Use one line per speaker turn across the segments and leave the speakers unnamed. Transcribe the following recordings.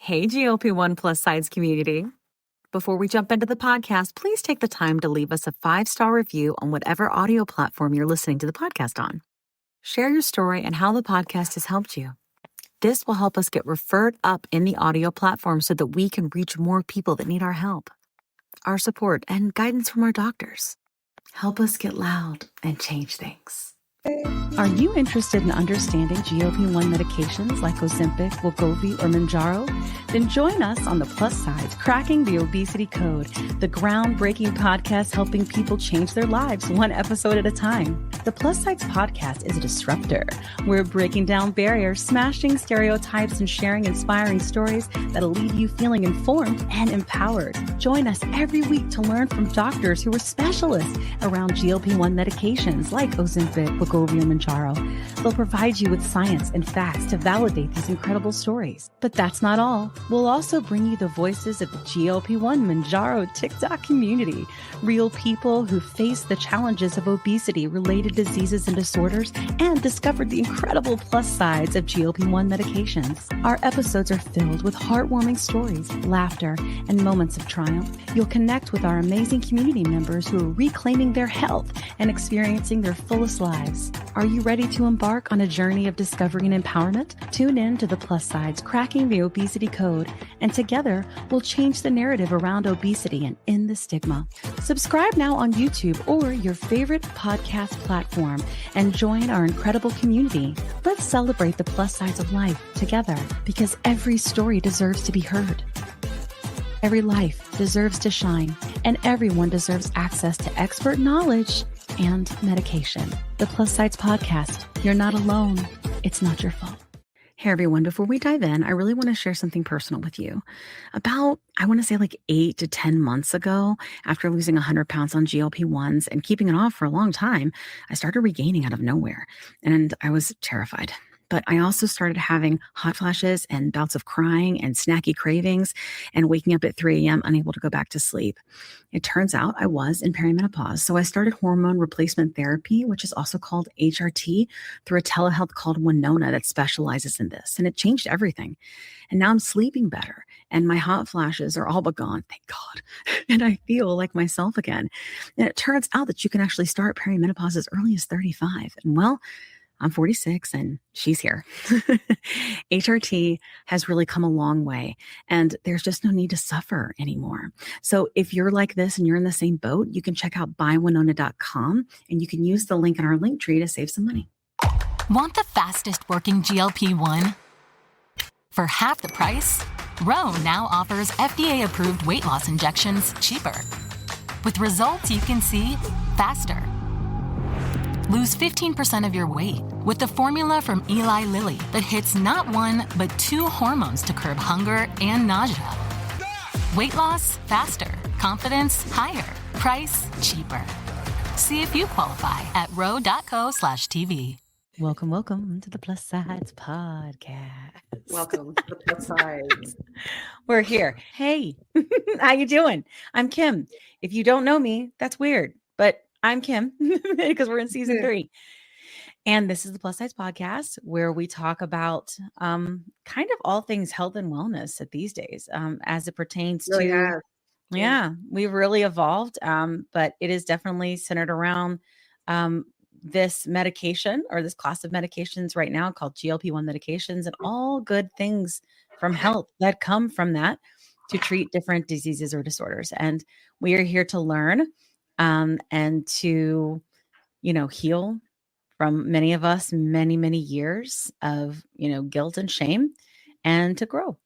Hey, GLP-1 plus sides community. Before we jump into the podcast, please take the time to leave us a 5-star review on whatever audio platform you're listening to the podcast on. Share your story and how the podcast has helped you. This will help us get referred up in the audio platform so that we can reach more people that need our help, our support, and guidance from our doctors. Help us get loud and change things.
Are you interested in understanding GLP-1 medications like Ozempic, wegovy, or Mounjaro? Then join us on the Plus Sides, Cracking the Obesity Code, the groundbreaking podcast helping people change their lives one episode at a time. The Plus Sides podcast is a disruptor. We're breaking down barriers, smashing stereotypes, and sharing inspiring stories that'll leave you feeling informed and empowered. Join us every week to learn from doctors who are specialists around GLP-1 medications like Ozempic, wegovy, or Mounjaro. They'll provide you with science and facts to validate these incredible stories. But that's not all. We'll also bring you the voices of the GLP-1 Mounjaro TikTok community, real people who face the challenges of obesity-related diseases and disorders and discovered the incredible plus sides of GLP-1 medications. Our episodes are filled with heartwarming stories, laughter, and moments of triumph. You'll connect with our amazing community members who are reclaiming their health and experiencing their fullest lives. Are you ready to embark on a journey of discovery and empowerment? Tune in to the Plus Sides, Cracking the Obesity Code, and together we'll change the narrative around obesity and end the stigma. Subscribe now on YouTube or your favorite podcast platform and join our incredible community. Let's celebrate the plus sides of life together because every story deserves to be heard. Every life deserves to shine, and everyone deserves access to expert knowledge and medication. The Plus Sides Podcast. You're not alone. It's not your fault.
Hey everyone, before we dive in, I really want to share something personal with you. About, I want to say like 8 to 10 months ago, after losing 100 pounds on GLP-1s and keeping it off for a long time, I started regaining out of nowhere, and I was terrified. But I also started having hot flashes and bouts of crying and snacky cravings and waking up at 3 a.m. unable to go back to sleep. It turns out I was in perimenopause. So I started hormone replacement therapy, which is also called HRT, through a telehealth called Winona that specializes in this. And it changed everything. And now I'm sleeping better. And my hot flashes are all but gone, thank God. And I feel like myself again. And it turns out that you can actually start perimenopause as early as 35. And well, I'm 46 and she's here. HRT has really come a long way and there's just no need to suffer anymore. So if you're like this and you're in the same boat, you can check out buywinona.com and you can use the link in our link tree to save some money.
Want the fastest working GLP-1? For half the price, Ro now offers FDA-approved weight loss injections cheaper. With results you can see faster. Lose 15% of your weight with the formula from Eli Lilly that hits not one, but 2 hormones to curb hunger and nausea. Weight loss faster, confidence higher, price cheaper. See if you qualify at ro.co/TV.
Welcome to the Plus Sides Podcast.
Welcome to the Plus Sides.
We're here. Hey, how you doing? I'm Kim. If you don't know me, that's weird, but I'm Kim because we're in season 3. And this is the Plus Sides Podcast where we talk about kind of all things health and wellness at these days as it pertains to, we've really evolved. But it is definitely centered around this medication or this class of medications right now called GLP-1 medications and all good things from health that come from that to treat different diseases or disorders. And we are here to learn and to, heal from many of us, many years of, guilt and shame and to grow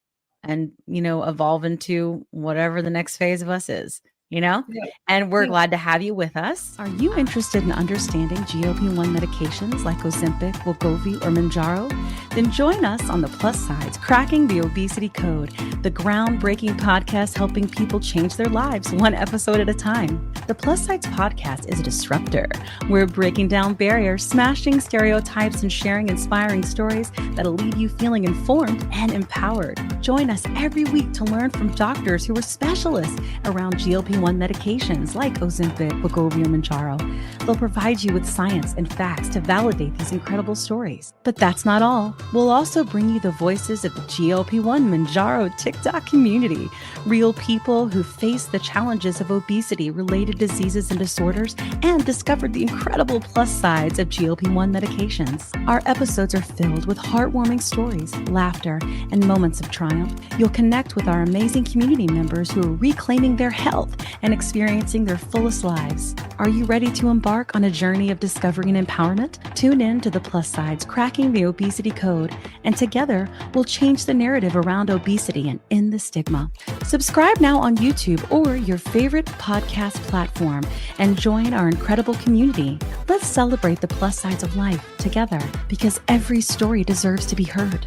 and, evolve into whatever the next phase of us is, and we're glad to have you with us. Are you interested in understanding GLP-1 medications like Ozempic, wegovy, or Mounjaro? Then join us on the Plus Sides, Cracking the Obesity Code, the groundbreaking podcast helping people change their lives one episode at a time. The Plus Sides Podcast is a disruptor. We're breaking down barriers, smashing stereotypes, and sharing inspiring stories that'll leave you feeling informed and empowered. Join us every week to learn from doctors who are specialists around GLP-1 medications like Ozempic, wegovy, or Mounjaro. They'll provide you with science and facts to validate these incredible stories. But that's not all. We'll also bring you the voices of the GLP-1 Mounjaro TikTok community, real people who face the challenges of obesity-related diseases and disorders and discovered the incredible plus sides of GLP-1 medications. Our episodes are filled with heartwarming stories, laughter, and moments of triumph. You'll connect with our amazing community members who are reclaiming their health and experiencing their fullest lives. Are you ready to embark on a journey of discovery and empowerment? Tune in to The Plus Sides, Cracking the Obesity Code, and together we'll change the narrative around obesity and end the stigma. Subscribe now on YouTube or your favorite podcast platform and join our incredible community. Let's celebrate the plus sides of life together, because every story deserves to be heard.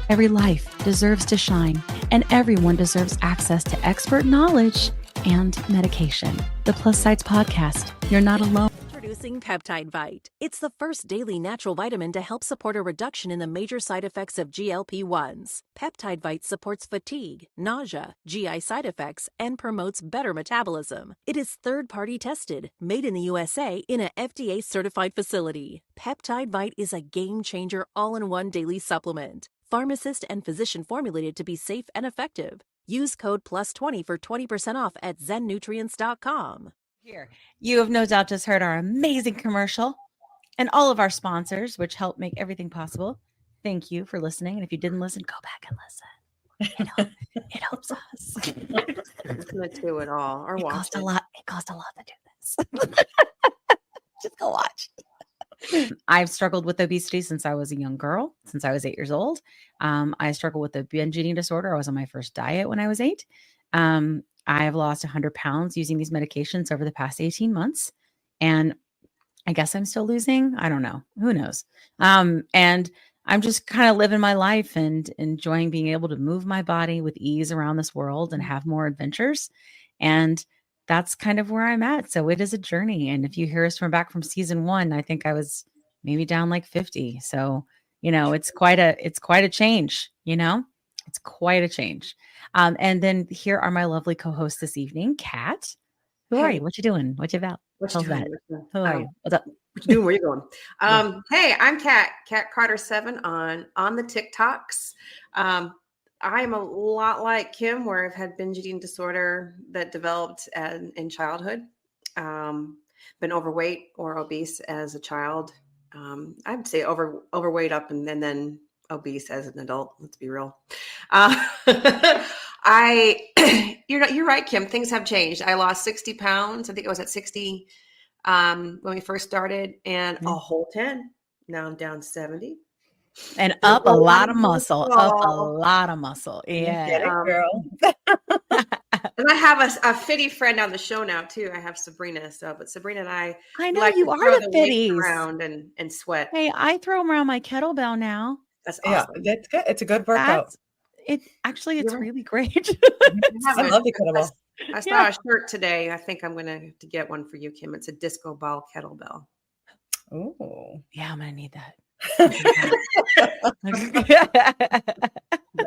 Every life deserves to shine, and everyone deserves access to expert knowledge and medication. The Plus Sides Podcast. You're not alone.
Introducing Peptide Vite. It's the first daily natural vitamin to help support a reduction in the major side effects of GLP-1s. Peptide Vite supports fatigue, nausea, GI side effects, and promotes better metabolism. It is third-party tested, made in the USA in a FDA-certified facility. Peptide Vite is a game-changer all-in-one daily supplement. Pharmacist and physician formulated to be safe and effective. Use code +20 for 20% off at zennutrients.com.
Here, you have no doubt just heard our amazing commercial and all of our sponsors, which help make everything possible. Thank you for listening. And if you didn't listen, go back and listen. It helps us.
Listen to it all or
It
watch
costs
it.
a lot. It costs a lot to do this. Just go watch. I've struggled with obesity since I was a young girl, since I was 8 years old. I struggled with a binge eating disorder. I was on my first diet when I was 8. I've lost 100 pounds using these medications over the past 18 months. And I guess I'm still losing. I don't know. Who knows? And I'm just kind of living my life and enjoying being able to move my body with ease around this world and have more adventures. And that's kind of where I'm at. So it is a journey. And if you hear us from back from season 1, I think I was maybe down like 50. So, it's quite a change, it's quite a change. And then here are my lovely co-hosts this evening. Kat, who are you? What you doing? What you about?
What you
Tell us
doing?
about it. Who are you? What's up?
What you doing? Where you going? Hey, I'm Kat Carter7 on the TikToks. I am a lot like Kim, where I've had binge eating disorder that developed in childhood. Been overweight or obese as a child. I would say overweight up and then obese as an adult. Let's be real. You're right, Kim. Things have changed. I lost 60 pounds. I think I was at 60 when we first started, and a whole 10. Now I'm down 70.
And up a lot of muscle. Up a lot of muscle. Yeah.
Get it, girl.
And I have a fitty friend on the show now too. I have Sabrina. But Sabrina and I
know
like
you
to
are
throw
the
weights
fitties
around and sweat.
Hey, I throw them around my kettlebell now.
That's awesome.
Yeah, that's good. It's a good workout.
It's really great.
I love the kettlebell.
I saw a shirt today. I think I'm going to get one for you, Kim. It's a disco ball kettlebell.
Oh,
yeah, I'm going to need that.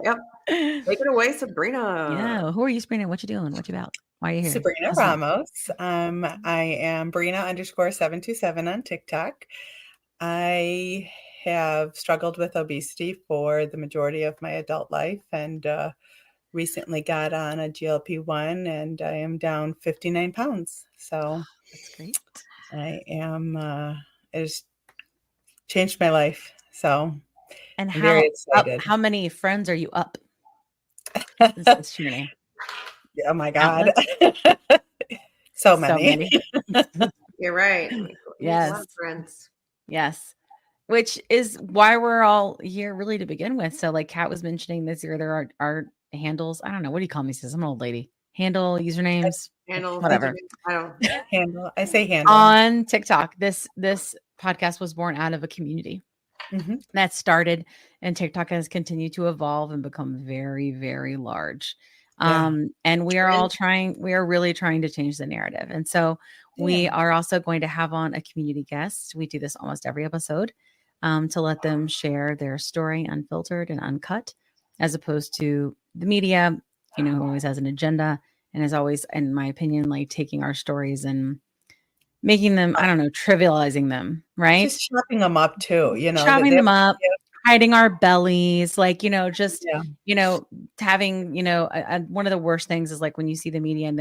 Yep. Take it away, Sabrina.
Yeah. Who are you, Sabrina? What you doing? What you about? Why are you here?
Sabrina Ramos. I am Brina_727 on TikTok. I have struggled with obesity for the majority of my adult life, and recently got on a GLP-1, and I am down 59 pounds. So
that's great. I
am. It has changed my life. So
and
I'm very excited.
How many friends are you up?
Oh my God. So many.
You're right.
Yes.
A lot of friends.
Yes. Which is why we're all here really to begin with. So like Kat was mentioning this year, there are handles. I don't know. What do you call me? Says I'm an old lady. Handle, usernames, whatever.
I say handle.
On TikTok, this podcast was born out of a community that started, and TikTok has continued to evolve and become very, very large.
And we are really trying to change the narrative. And so we are also going to have on a community guest. We do this almost every episode, to let them share their story unfiltered and uncut, as opposed to the media, who always has an agenda and is always, in my opinion, like taking our stories and making them, I don't know, trivializing them, right?
Just chopping them up too,
chopping them up, hiding our bellies, like, just,
Yeah.
having, one of the worst things is like when you see the media and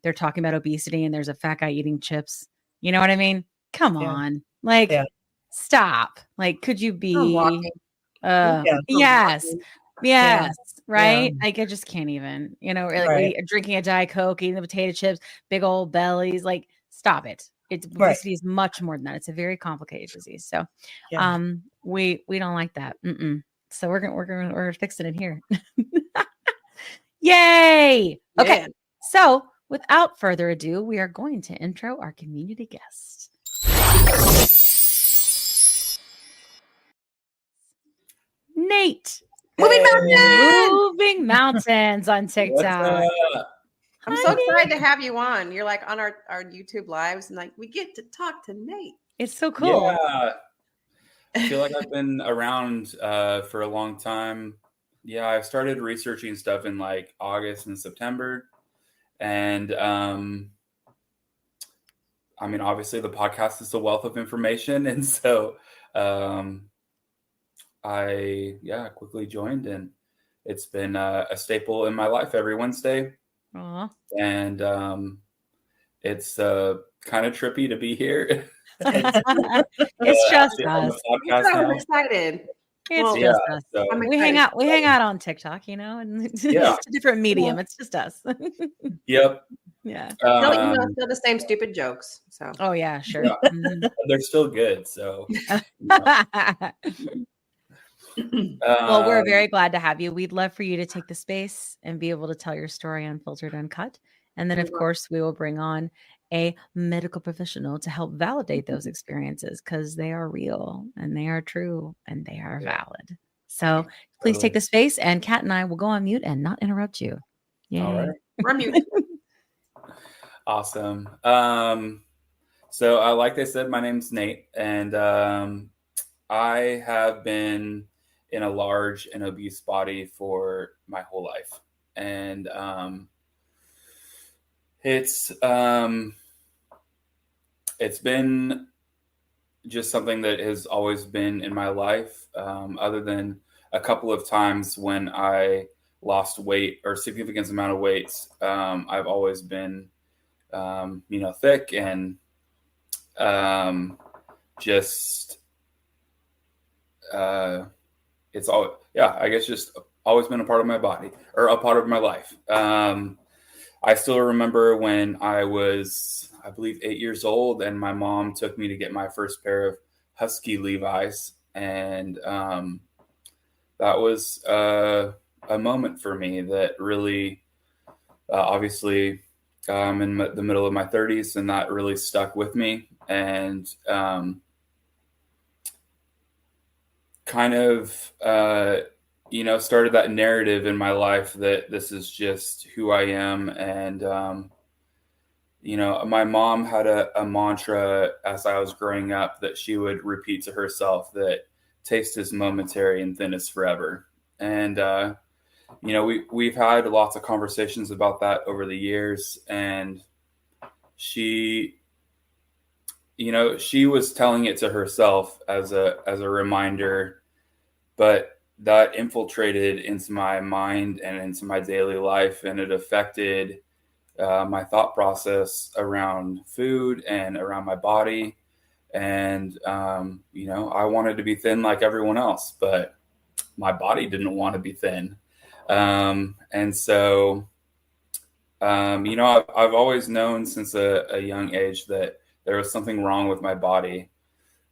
they're talking about obesity and there's a fat guy eating chips. You know what I mean? Come
Yeah.
on. Like,
Yeah.
stop. Like, could you
I'm
be,
walking.
yes,
Yeah.
right? Like, I just can't even, or like
Right.
drinking a Diet Coke, eating the potato chips, big old bellies, like, stop it. Obesity is much more than that. It's a very complicated disease. So,
Yeah.
we don't like that. So we're fixing it here. Yay! Okay.
Yeah.
So, without further ado, we are going to intro our community guest. Nate. Moving mountains on TikTok.
I'm so excited to have you on. You're like on our YouTube lives, and like we get to talk to Nate.
It's so cool.
Yeah. I feel like I've been around for a long time. Yeah, I started researching stuff in like August and September. And I mean, obviously the podcast is a wealth of information. And so I quickly joined, and it's been a staple in my life every Wednesday.
Aww.
And it's kind of trippy to be here.
It's just us.
I'm excited.
It's just us.
So
We hang out on TikTok, and it's just a different medium. It's just us.
Yep.
Yeah.
Still the same stupid jokes. So.
Oh yeah, sure.
Yeah. They're still good. So.
Well, we're very glad to have you. We'd love for you to take the space and be able to tell your story unfiltered, uncut. And then, of course, we will bring on a medical professional to help validate those experiences, because they are real and they are true and they are valid. So please take the space, and Kat and I will go on mute and not interrupt you. Yay.
All right.
We're mute.
Awesome. So like I said, my name's Nate, and I have been in a large and obese body for my whole life. And it's been just something that has always been in my life, other than a couple of times when I lost weight or significant amount of weight. I've always been, thick and just it's all, I guess just always been a part of my body or a part of my life. I still remember when I was, I believe, 8 years old, and my mom took me to get my first pair of Husky Levi's. And that was a moment for me that really, obviously, I'm in the middle of my 30s, and that really stuck with me. And kind of, started that narrative in my life that this is just who I am. And, my mom had a mantra as I was growing up that she would repeat to herself, that taste is momentary and thin is forever. And, we've had lots of conversations about that over the years. And she was telling it to herself as a reminder, but that infiltrated into my mind and into my daily life, and it affected my thought process around food and around my body. And, I wanted to be thin like everyone else, but my body didn't want to be thin. And so, I've always known since a young age that there was something wrong with my body.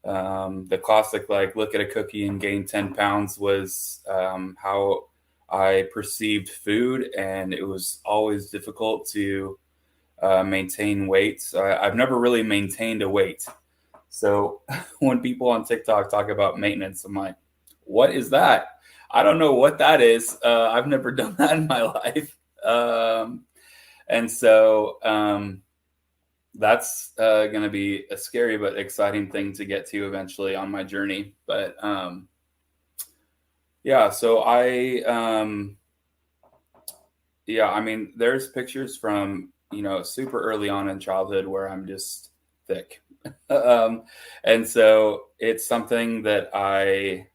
The classic, like, look at a cookie and gain 10 pounds was how I perceived food. And it was always difficult to maintain weight. I've never really maintained a weight. So when people on TikTok talk about maintenance, I'm like, what is that? I don't know what that is. I've never done that in my life. And so that's going to be a scary but exciting thing to get to eventually on my journey. But yeah, so I mean, there's pictures from, super early on in childhood where I'm just thick. And so it's something that I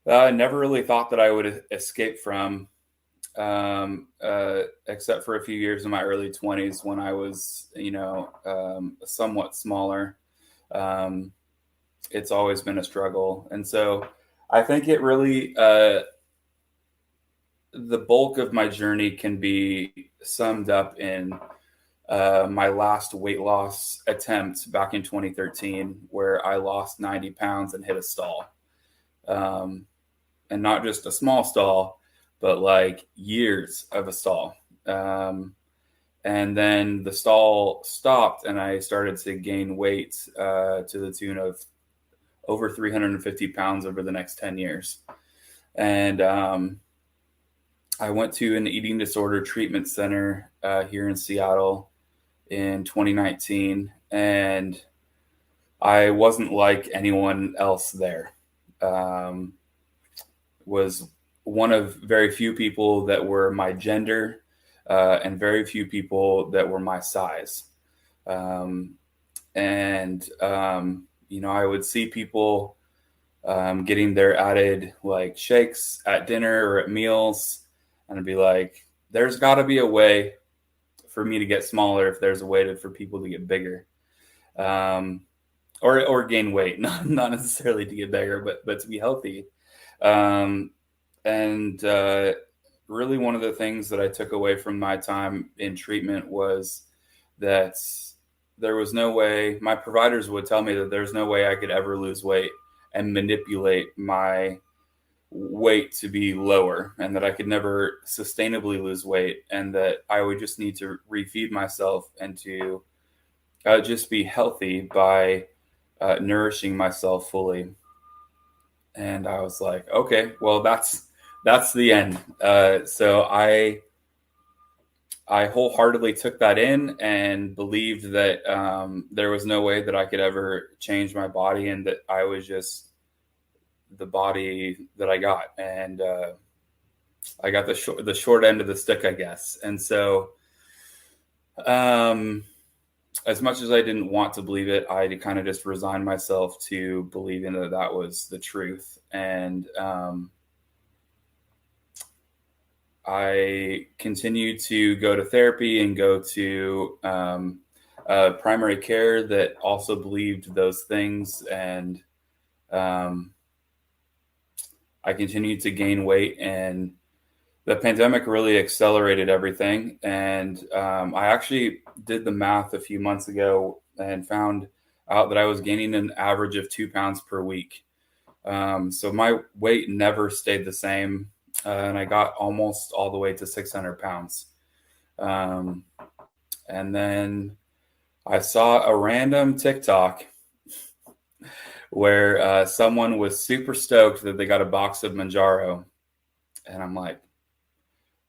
never really thought that I would escape from, except for a few years in my early 20s when I was, somewhat smaller. It's always been a struggle. And so I think it really, the bulk of my journey can be summed up in my last weight loss attempt back in 2013, where I lost 90 pounds and hit a stall. And not just a small stall, but like years of a stall. And then the stall stopped and I started to gain weight to the tune of over 350 pounds over the next 10 years. And I went to an eating disorder treatment center here in Seattle in 2019, and I wasn't like anyone else there. Was one of very few people that were my gender and very few people that were my size. I would see people getting their added like shakes at dinner or at meals, and I'd be like, there's got to be a way for me to get smaller if there's a way for people to get bigger, or gain weight, not necessarily to get bigger, but to be healthy. Really one of the things that I took away from my time in treatment was that there was no way, my providers would tell me that there's no way I could ever lose weight and manipulate my weight to be lower, and that I could never sustainably lose weight, and that I would just need to refeed myself and to just be healthy by nourishing myself fully. And I was like, okay, well, that's the end. So I wholeheartedly took that in and believed that there was no way that I could ever change my body, and that I was just the body that I got. And I got the short end of the stick, I guess. And so as much as I didn't want to believe it, I kind of just resigned myself to believing that that was the truth. And I continued to go to therapy and go to primary care that also believed those things. And I continued to gain weight, and the pandemic really accelerated everything. And I actually did the math a few months ago and found out that I was gaining an average of 2 pounds per week. So my weight never stayed the same. And I got almost all the way to 600 pounds. And then I saw a random TikTok where someone was super stoked that they got a box of Mounjaro. And I'm like,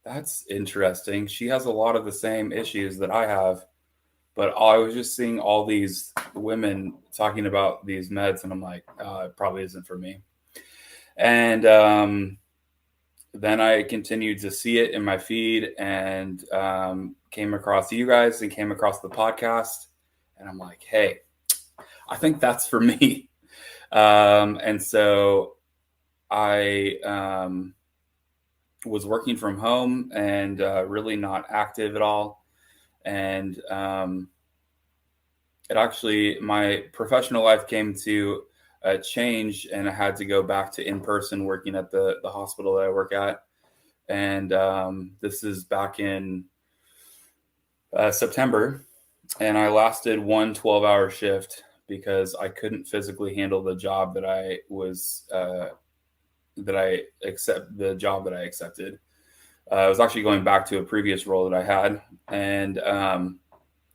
that's interesting. She has a lot of the same issues that I have. But I was just seeing all these women talking about these meds, and I'm like, it probably isn't for me. And then I continued to see it in my feed, and came across you guys and came across the podcast. And I'm like, hey, I think that's for me. And so I was working from home and really not active at all. And it actually, my professional life came to a change, and I had to go back to in-person working at the hospital that I work at. And this is back in September. And I lasted one 12-hour shift because I couldn't physically handle the job that I was, the job that I accepted. I was actually going back to a previous role that I had, and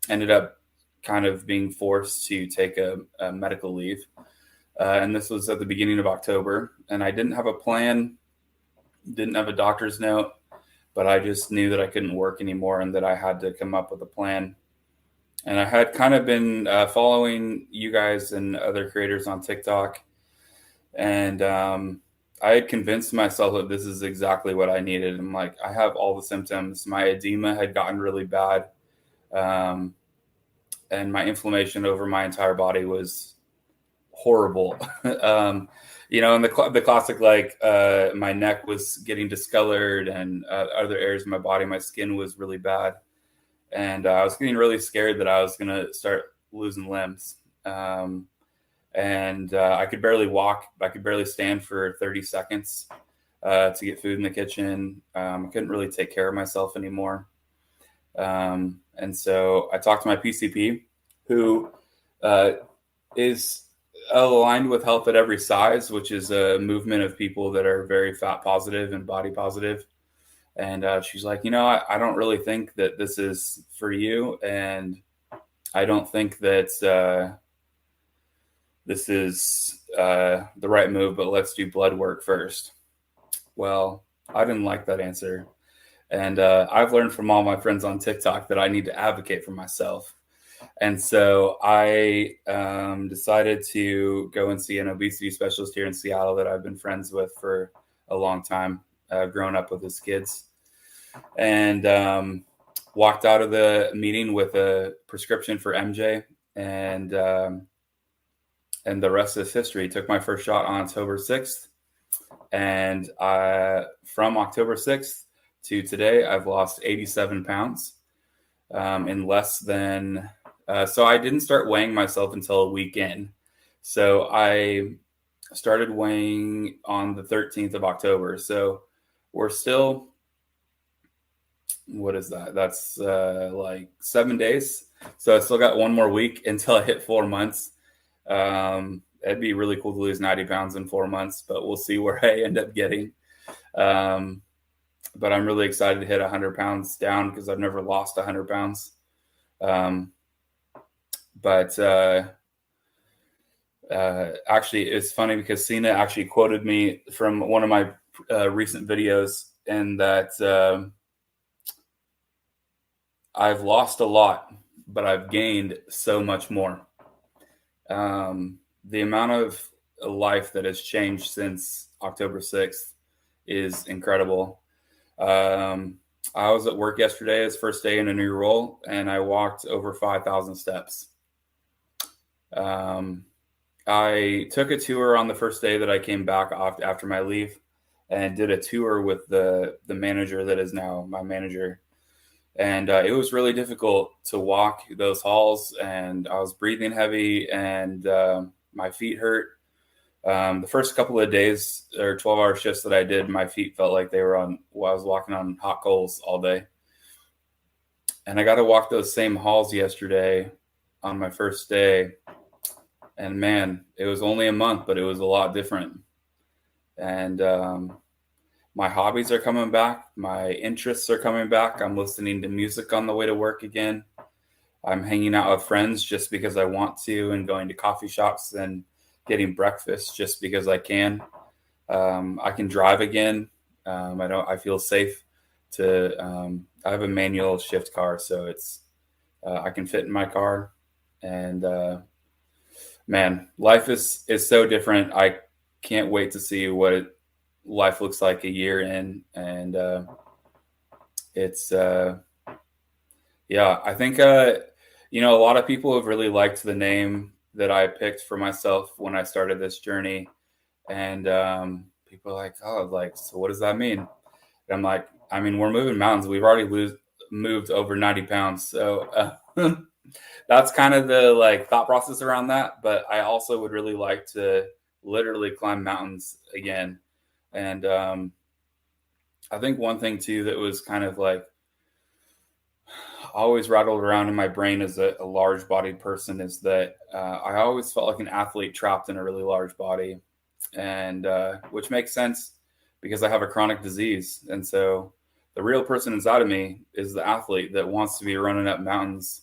ended up kind of being forced to take a medical leave. And this was at the beginning of October, and I didn't have a plan, didn't have a doctor's note, but I just knew that I couldn't work anymore and that I had to come up with a plan. And I had kind of been following you guys and other creators on TikTok. And I had convinced myself that this is exactly what I needed. I'm like, I have all the symptoms. My edema had gotten really bad. And my inflammation over my entire body was horrible. And the classic, like my neck was getting discolored and other areas of my body, my skin was really bad. And I was getting really scared that I was going to start losing limbs. And I could barely walk. I could barely stand for 30 seconds to get food in the kitchen. I couldn't really take care of myself anymore. And so I talked to my PCP, who is aligned with Health at Every Size, which is a movement of people that are very fat positive and body positive. And she's like, I don't really think that this is for you. And I don't think that this is the right move, but let's do blood work first. Well, I didn't like that answer. And I've learned from all my friends on TikTok that I need to advocate for myself. And so I decided to go and see an obesity specialist here in Seattle that I've been friends with for a long time, growing up with his kids. And walked out of the meeting with a prescription for MJ, and the rest is history. Took my first shot on October 6th. And from October 6th to today, I've lost 87 pounds in less than... so I didn't start weighing myself until a week in. So I started weighing on the 13th of October. So we're still... What is that? That's like 7 days. So I still got one more week until I hit 4 months. It'd be really cool to lose 90 pounds in 4 months, but we'll see where I end up getting. But I'm really excited to hit 100 pounds down because I've never lost 100 pounds. Actually, it's funny because Cena actually quoted me from one of my recent videos, and that I've lost a lot, but I've gained so much more. The amount of life that has changed since October 6th is incredible. I was at work yesterday, his first day in a new role, and I walked over 5,000 steps. I took a tour on the first day that I came back after my leave, and did a tour with the manager that is now my manager. And it was really difficult to walk those halls, and I was breathing heavy, and my feet hurt. The first couple of days or 12-hour shifts that I did, my feet felt like I was walking on hot coals all day. And I got to walk those same halls yesterday on my first day. And man, it was only a month, but it was a lot different. And my hobbies are coming back. My interests are coming back. I'm listening to music on the way to work again. I'm hanging out with friends just because I want to, and going to coffee shops and getting breakfast just because I can. I can drive again. I feel safe to, I have a manual shift car, so it's, I can fit in my car. And man, life is so different. I can't wait to see what life looks like a year in. And it's, I think, a lot of people have really liked the name that I picked for myself when I started this journey. And people are like, so what does that mean? And I'm like, we're moving mountains. We've already moved over 90 pounds. So that's kind of the thought process around that. But I also would really like to literally climb mountains again. And I think one thing too that was kind of always rattled around in my brain as a large bodied person is that I always felt like an athlete trapped in a really large body, and which makes sense because I have a chronic disease. And so the real person inside of me is the athlete that wants to be running up mountains.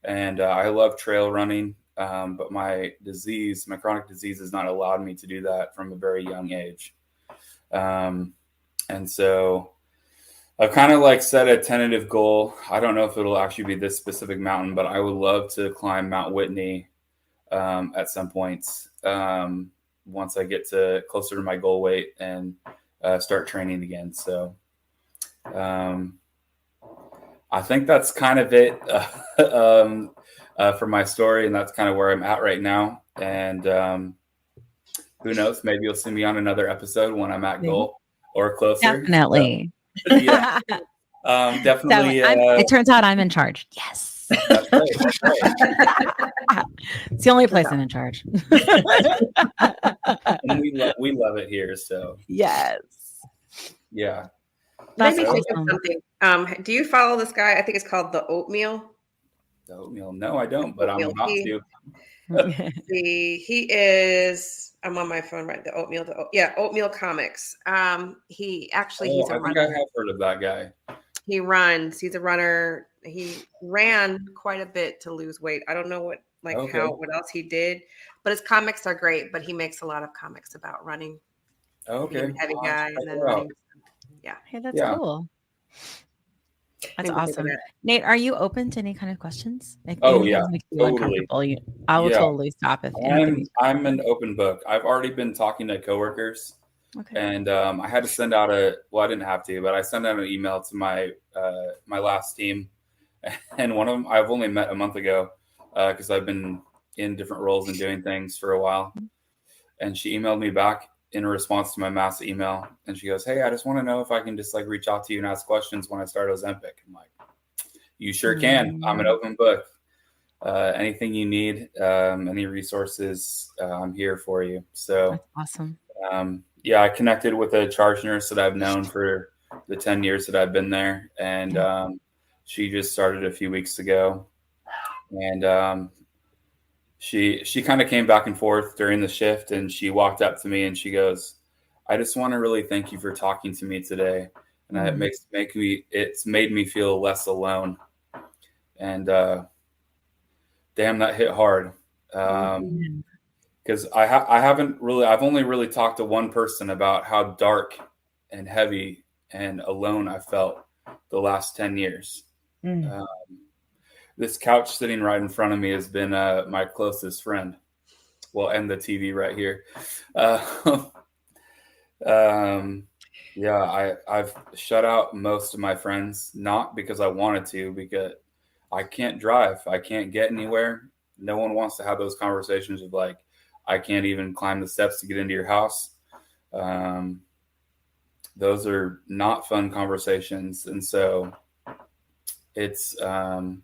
And I love trail running, but my chronic disease has not allowed me to do that from a very young age. And so I've kind of like set a tentative goal. I don't know if it'll actually be this specific mountain, but I would love to climb Mount Whitney at some point once I get to closer to my goal weight and start training again. So I think that's kind of it for my story, and that's kind of where I'm at right now. And who knows? Maybe you'll see me on another episode when I'm at goal or closer.
Definitely.
Yeah. Definitely.
It turns out I'm in charge. Yes.
That's right.
It's the only place I'm in charge.
And we love it here. So
yes.
Yeah.
Let me think of something. Do you follow this guy? I think it's called the Oatmeal.
The Oatmeal. No, I don't, but I'm about to.
He is. I'm on my phone, right? The Oatmeal. Oatmeal Comics. He's a
I think I have heard of that guy.
He runs. He's a runner. He ran quite a bit to lose weight. I don't know what else he did, but his comics are great. But he makes a lot of comics about running.
Okay.
Heavy guy and then running. Yeah.
Hey, that's cool. That's awesome. Nate, are you open to any kind of questions? If
totally.
I will totally stop it.
I'm an open book. I've already been talking to coworkers. Okay. And I had to send out I didn't have to, but I sent out an email to my last team. And one of them I've only met a month ago because I've been in different roles and doing things for a while. And she emailed me back in response to my mass email. And she goes, "Hey, I just want to know if I can just like reach out to you and ask questions when I start Ozempic." I'm like, "You sure can. I'm an open book. Anything you need, any resources, I'm here for you." So
that's awesome.
I connected with a charge nurse that I've known for the 10 years that I've been there. And she just started a few weeks ago. And she kind of came back and forth during the shift, and she walked up to me and she goes, "I just want to really thank you for talking to me today. And it's made me feel less alone." And damn, that hit hard. Because I've only really talked to one person about how dark and heavy and alone I felt the last 10 years. This couch sitting right in front of me has been my closest friend. Well, and the TV right here. I've shut out most of my friends, not because I wanted to, because I can't drive. I can't get anywhere. No one wants to have those conversations of like, I can't even climb the steps to get into your house. Those are not fun conversations. And so it's, I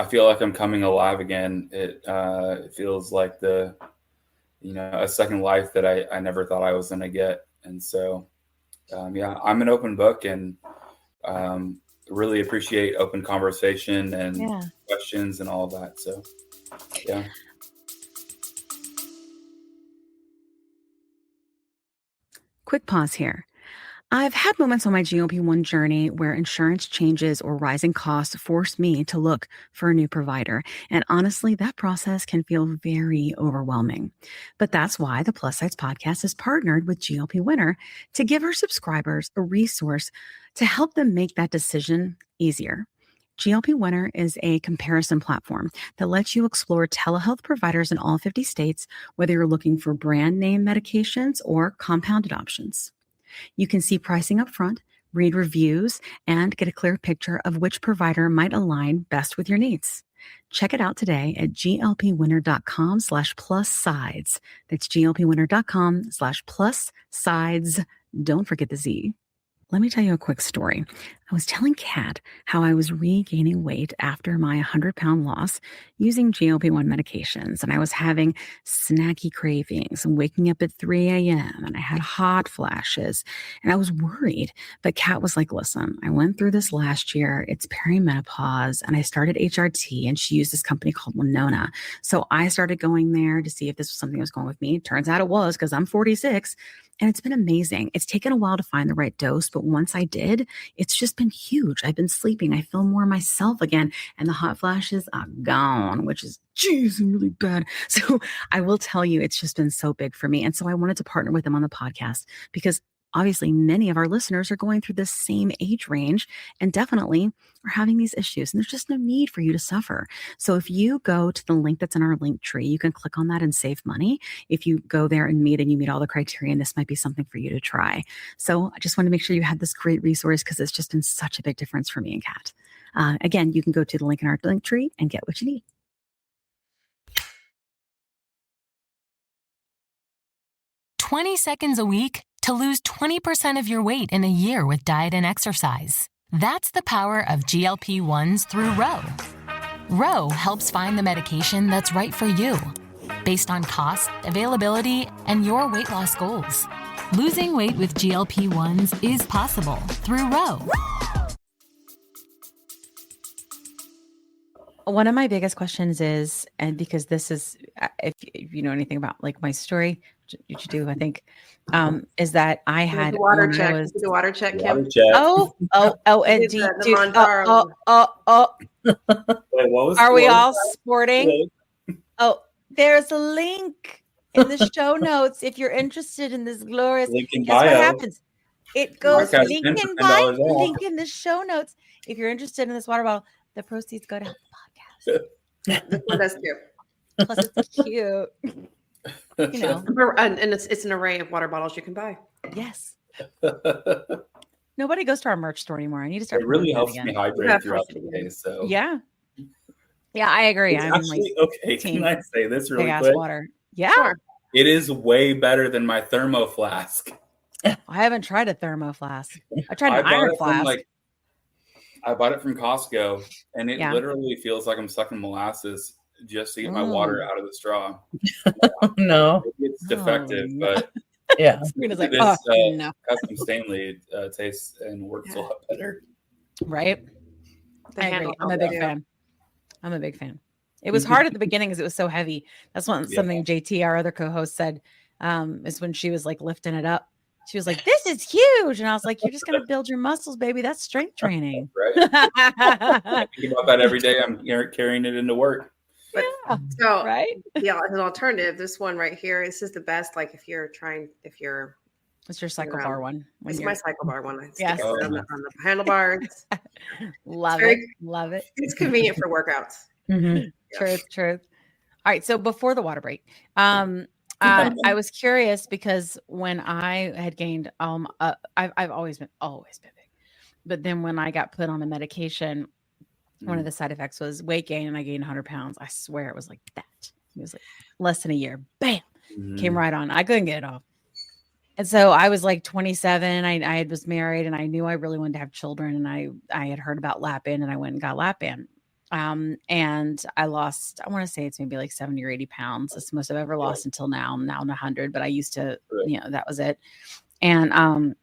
feel like I'm coming alive again. It feels like a second life that I never thought I was going to get. And so, I'm an open book and really appreciate open conversation and questions and all of that. So, yeah.
Quick pause here. I've had moments on my GLP-1 journey where insurance changes or rising costs force me to look for a new provider. And honestly, that process can feel very overwhelming. But that's why the Plus Sides podcast is partnered with GLP Winner to give our subscribers a resource to help them make that decision easier. GLP Winner is a comparison platform that lets you explore telehealth providers in all 50 states, whether you're looking for brand name medications or compounded options. You can see pricing up front, read reviews, and get a clear picture of which provider might align best with your needs. Check it out today at glpwinner.com/plus-sides. That's glpwinner.com/plus-sides. Don't forget the Z. Let me tell you a quick story. I was telling Kat how I was regaining weight after my 100-pound loss using GLP-1 medications, and I was having snacky cravings and waking up at 3 a.m., and I had hot flashes, and I was worried. But Kat was like, "Listen, I went through this last year. It's perimenopause, and I started HRT, and she used this company called Winona. So I started going there to see if this was something that was going with me. Turns out it was, because I'm 46. And it's been amazing. It's taken a while to find the right dose, but once I did, it's just been huge. I've been sleeping. I feel more myself again. And the hot flashes are gone, which is really bad. So I will tell you, it's just been so big for me. And so I wanted to partner with them on the podcast because obviously many of our listeners are going through the same age range and definitely are having these issues. And there's just no need for you to suffer. So if you go to the link that's in our link tree, you can click on that and save money. If you go there and you meet all the criteria, and this might be something for you to try. So I just want to make sure you had this great resource because it's just been such a big difference for me and Kat. Again, you can go to the link in our link tree and get what you need.
20 seconds a week to lose 20% of your weight in a year with diet and exercise. That's the power of GLP-1s through Ro. Ro helps find the medication that's right for you, based on cost, availability, and your weight loss goals. Losing weight with GLP-1s is possible through Ro.
One of my biggest questions is, and because this is, if you know anything about like my story, you should do, I think, is that I had
the water
when I
check.
was-
The water check,
Water
Kim.
check.
and
The Mounjaro.
Wait, what was
are we
what
all
was
sporting? Oh, there's a link in the show notes if you're interested in this glorious.
Link in
Guess what
bio.
happens? It goes
Podcast
link
10 for
in
$10
bio,
off.
link in the show notes. If you're interested in this water bottle, the proceeds go to help the podcast.
This one does too.
Plus, it's cute. You know,
And it's an array of water bottles you can buy.
yes. Nobody goes to our merch store anymore. I need to start.
It really
promoting
helps
that
me
again.
hydrate
Yeah,
throughout
for
the
sure.
day. So
Yeah. Yeah, I agree.
It's
I'm
actually,
like
okay,
team
can I say this
big
really
ass
quick?
water. Yeah.
Sure.
It is way better than my thermo flask.
I haven't tried a thermo flask. I tried
I
an
bought
iron
it from
flask.
like I bought it from Costco, and it
Yeah.
literally feels like I'm sucking molasses just to get my
Mm.
water out of the straw.
No.
It's defective,
no.
but
Yeah.
Sabrina's like,
this
no.
custom Stanley tastes and works a lot better.
Right?
The
I agree.
handle
I'm a
helps
big
too.
fan. I'm a big fan. It was hard at the beginning because it was so heavy. That's something JT, our other co-host, said is when she was like lifting it up. She was like, "This is huge," and I was like, "You're just gonna build your muscles, baby. That's strength training."
Right? I think about that every day. I'm carrying it into work.
But
Yeah,
so
right?
yeah, as an alternative, this one right here, this is the best. Like if you're
It's your cycle bar one.
it's my cycle bar one. I stick
Yes.
it on the handlebars.
Love
very-
it. Love it.
It's convenient for workouts.
Mhm.
Truth. All right. So before the water break, I was curious because when I had gained, I've always been big, but then when I got put on a medication, one of the side effects was weight gain, and I gained 100 pounds. I swear it was like that. It was like less than a year. Bam, came right on. I couldn't get it off. And so I was like 27. I was married, and I knew I really wanted to have children. And I had heard about lap band, and I went and got lap band. And I lost, I want to say it's maybe like 70 or 80 pounds. It's the most I've ever lost until now. I'm now in 100, but I used to, that was it. And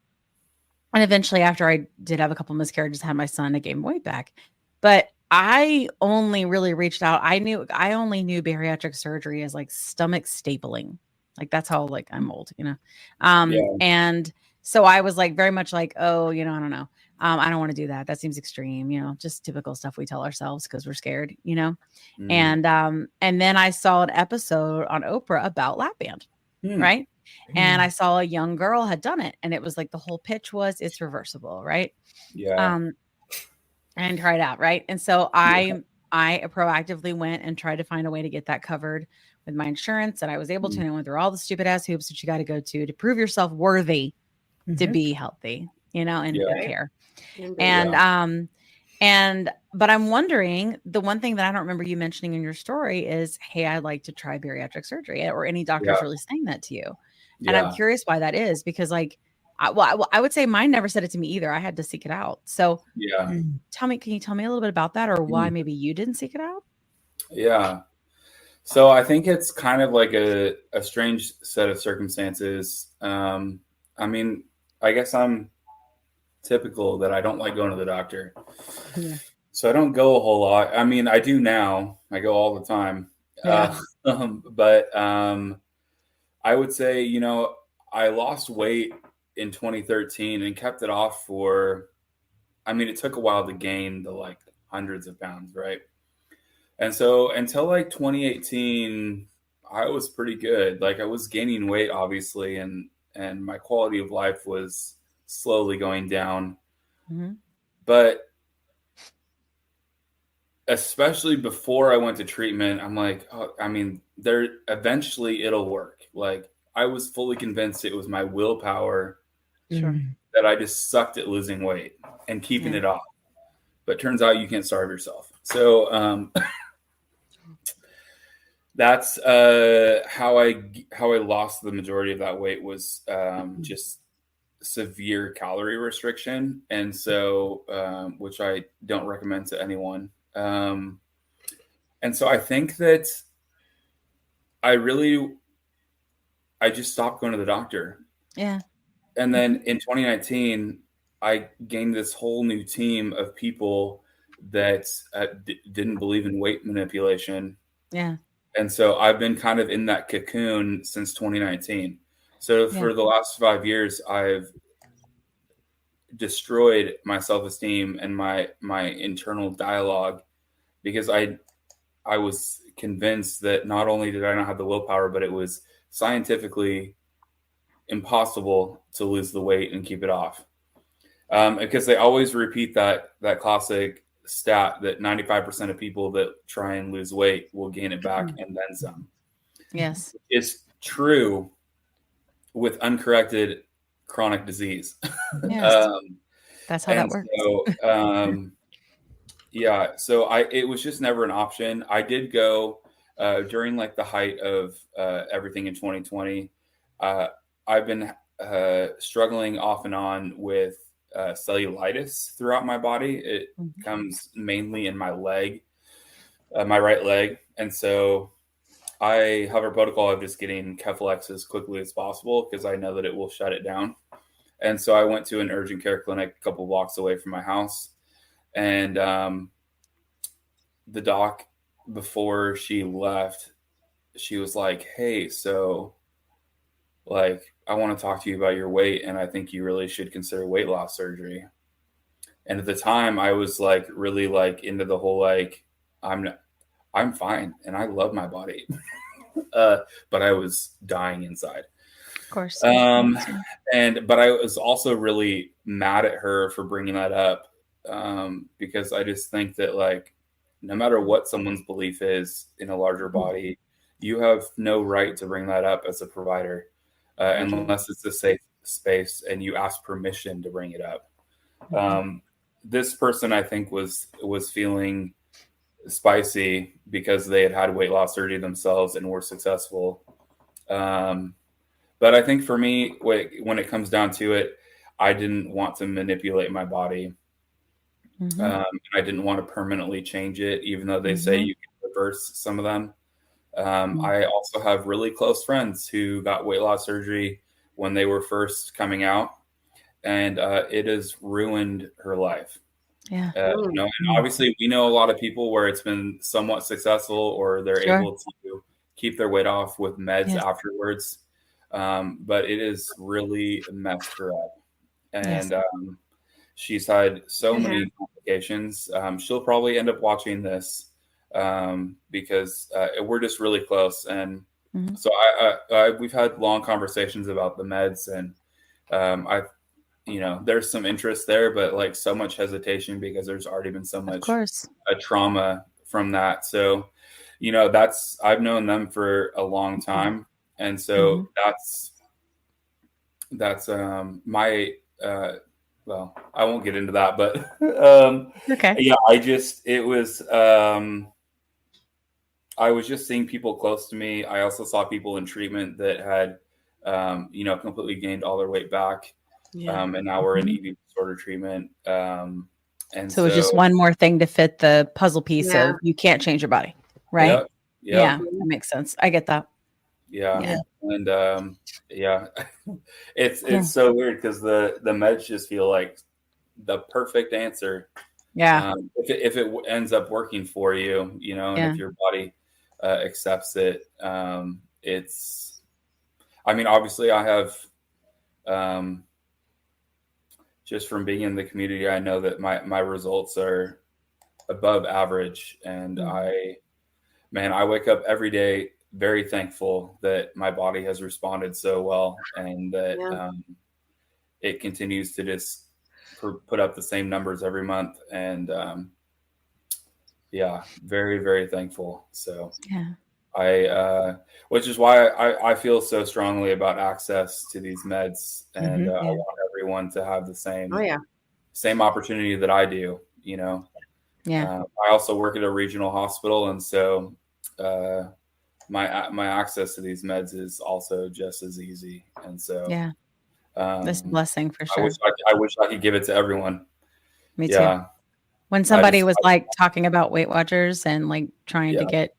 eventually after I did have a couple miscarriages, had my son, I gained weight back, but I only really reached out. I only knew bariatric surgery as like stomach stapling. Like that's how like I'm old, and so I was like very much like, oh, I don't know. I don't want to do that. That seems extreme, just typical stuff we tell ourselves because we're scared, And then I saw an episode on Oprah about lap band, right? And I saw a young girl had done it, and it was like the whole pitch was it's reversible, right?
Yeah.
And tried out, right? And so I proactively went and tried to find a way to get that covered with my insurance, and I was able to. And I went through all the stupid ass hoops that you got to go to prove yourself worthy to be healthy, and care. But I'm wondering, the one thing that I don't remember you mentioning in your story is, hey, I'd like to try bariatric surgery, or any doctors really saying that to you. And I'm curious why that is, because like, I would say mine never said it to me either. I had to seek it out. So can you tell me a little bit about that, or why maybe you didn't seek it out?
Yeah. So I think it's kind of like a strange set of circumstances. I mean, I guess I'm typical that I don't like going to the doctor. Yeah. So I don't go a whole lot. I mean, I do now. I go all the time.
Yeah.
But I would say, I lost weight in 2013 and kept it off it took a while to gain the like hundreds of pounds, right? And so until like 2018, I was pretty good. Like I was gaining weight, obviously, and and my quality of life was slowly going down.
Mm-hmm.
But especially before I went to treatment, I'm like, oh, I mean, eventually it'll work. Like, I was fully convinced it was my willpower
Sure.
that I just sucked at losing weight and keeping it off. But turns out you can't starve yourself. So that's how I lost the majority of that weight was just severe calorie restriction. And so which I don't recommend to anyone. And so I think that I just stopped going to the doctor.
Yeah.
And then in 2019, I gained this whole new team of people that didn't believe in weight manipulation.
Yeah.
And so I've been kind of in that cocoon since 2019. So for the last 5 years, I've destroyed my self-esteem and my internal dialogue because I was convinced that not only did I not have the willpower, but it was scientifically impossible to lose the weight and keep it off. Because they always repeat that classic stat that 95% of people that try and lose weight will gain it back and then some.
Yes.
It's true with uncorrected chronic disease.
Yes. That's how that works.
So, so it was just never an option. I did go during like the height of everything in 2020. I've been struggling off and on with cellulitis throughout my body. It comes mainly in my leg, my right leg. And so I have a protocol of just getting Keflex as quickly as possible because I know that it will shut it down. And so I went to an urgent care clinic a couple blocks away from my house. And the doc, before she left, she was like, hey, so like, I want to talk to you about your weight, and I think you really should consider weight loss surgery. And at the time, I was like really like into the whole like I'm fine and I love my body, but I was dying inside.
Of course.
But I was also really mad at her for bringing that up because I just think that like no matter what someone's belief is in a larger body, you have no right to bring that up as a provider. Unless it's a safe space and you ask permission to bring it up. This person, I think, was feeling spicy because they had weight loss surgery themselves and were successful. But I think for me, when it comes down to it, I didn't want to manipulate my body. I didn't want to permanently change it, even though they say you can reverse some of them. I also have really close friends who got weight loss surgery when they were first coming out, and it has ruined her life.
Yeah.
And obviously we know a lot of people where it's been somewhat successful or they're able to keep their weight off with meds afterwards. But it has really messed her up. And she's had so many complications. She'll probably end up watching this because we're just really close. And so we've had long conversations about the meds, and there's some interest there, but like so much hesitation because there's already been so much trauma from that. So, I've known them for a long time. And so that's my, well, I won't get into that, but I was just seeing people close to me. I also saw people in treatment that had, completely gained all their weight back. And now we're in eating disorder treatment. And
so it's just one more thing to fit the puzzle piece of you can't change your body, right? Yeah, that makes sense. I get that.
Yeah. And it's so weird because the meds just feel like the perfect answer.
Yeah.
If it ends up working for you, and if your body accepts it, obviously I have, just from being in the community, I know that my results are above average, and I wake up every day very thankful that my body has responded so well, and that it continues to just put up the same numbers every month. And very, very thankful. So which is why I feel so strongly about access to these meds, and I want everyone to have the same opportunity that I do. I also work at a regional hospital, and so my access to these meds is also just as easy. And so
this blessing for sure.
I wish I could give it to everyone.
Me too. When somebody was like talking about Weight Watchers and like trying to get,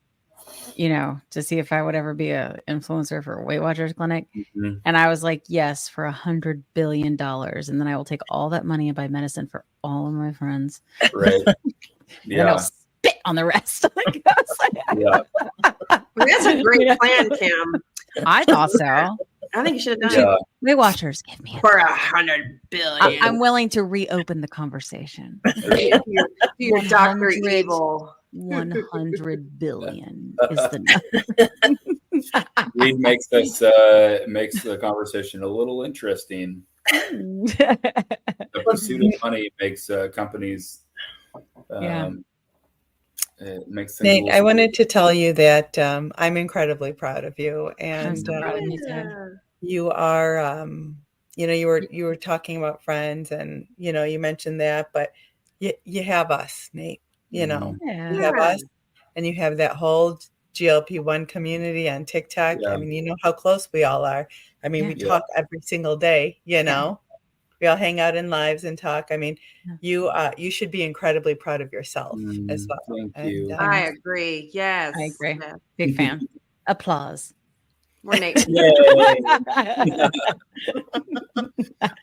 to see if I would ever be a influencer for a Weight Watchers clinic.
Mm-hmm.
And I was like, yes, for $100 billion. And then I will take all that money and buy medicine for all of my friends.
Right.
And I'll spit on the rest.
That's a great plan, Kim.
I thought so.
I think you should have done it.
Weight Watchers, give me
for $100 billion.
I'm willing to reopen the conversation.
You're Dr. Evil.
100
billion is the number.
Weed makes the conversation a little interesting. The pursuit of money makes companies. It makes
Nate, I wanted to tell you that I'm incredibly proud of you, and
I'm so proud of you too.
You are, you were talking about friends, and you mentioned that, but you have us, Nate. You have us, and you have that whole GLP-1 community on TikTok. I mean, you know how close we all are. I mean, we talk every single day. We all hang out in lives and talk. I mean, you should be incredibly proud of yourself as well.
Thank you.
I agree. Yes,
I agree. Big fan. Applause.
We're Nate.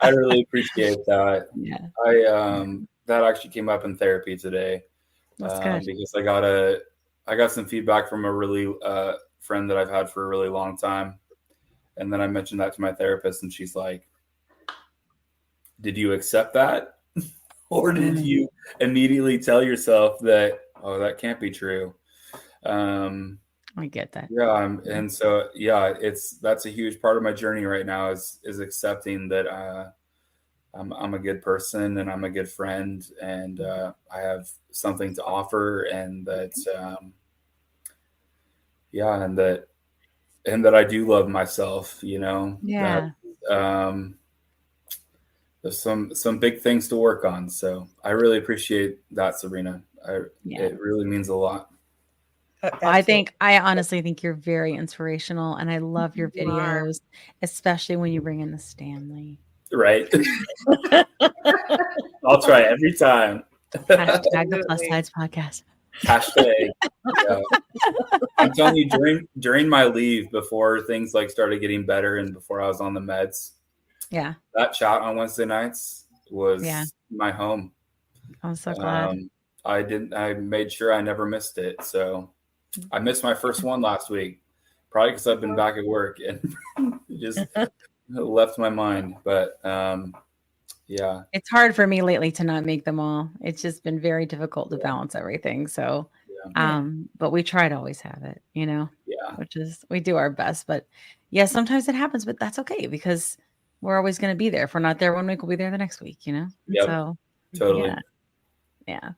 I really appreciate that.
Yeah.
That actually came up in therapy today. Because I got some feedback from a really friend that I've had for a really long time, and then I mentioned that to my therapist, and she's like, "Did you accept that, or did you immediately tell yourself that that can't be true?"
I get that.
Yeah, and so that's a huge part of my journey right now is accepting that I'm a good person, and I'm a good friend, and I have something to offer, and that and that I do love myself. That, there's some big things to work on. So I really appreciate that, Sabrina. It really means a lot.
I honestly think you're very inspirational, and I love your videos, especially when you bring in the Stanley.
Right. I'll try every time.
Hashtag the Plus Sides Podcast.
Hashtag. I'm telling you, during my leave, before things started getting better and before I was on the meds, that chat on Wednesday nights was my home.
I'm so glad.
I made sure I never missed it. So I missed my first one last week, probably because I've been back at work and just left my mind. But it's hard
for me lately to not make them all. It's just been very difficult to balance everything. So but we try to always have it, which is, we do our best. But sometimes it happens, but that's okay, because we're always going to be there. If we're not there 1 week, we'll be there the next week, So
totally.
Yeah.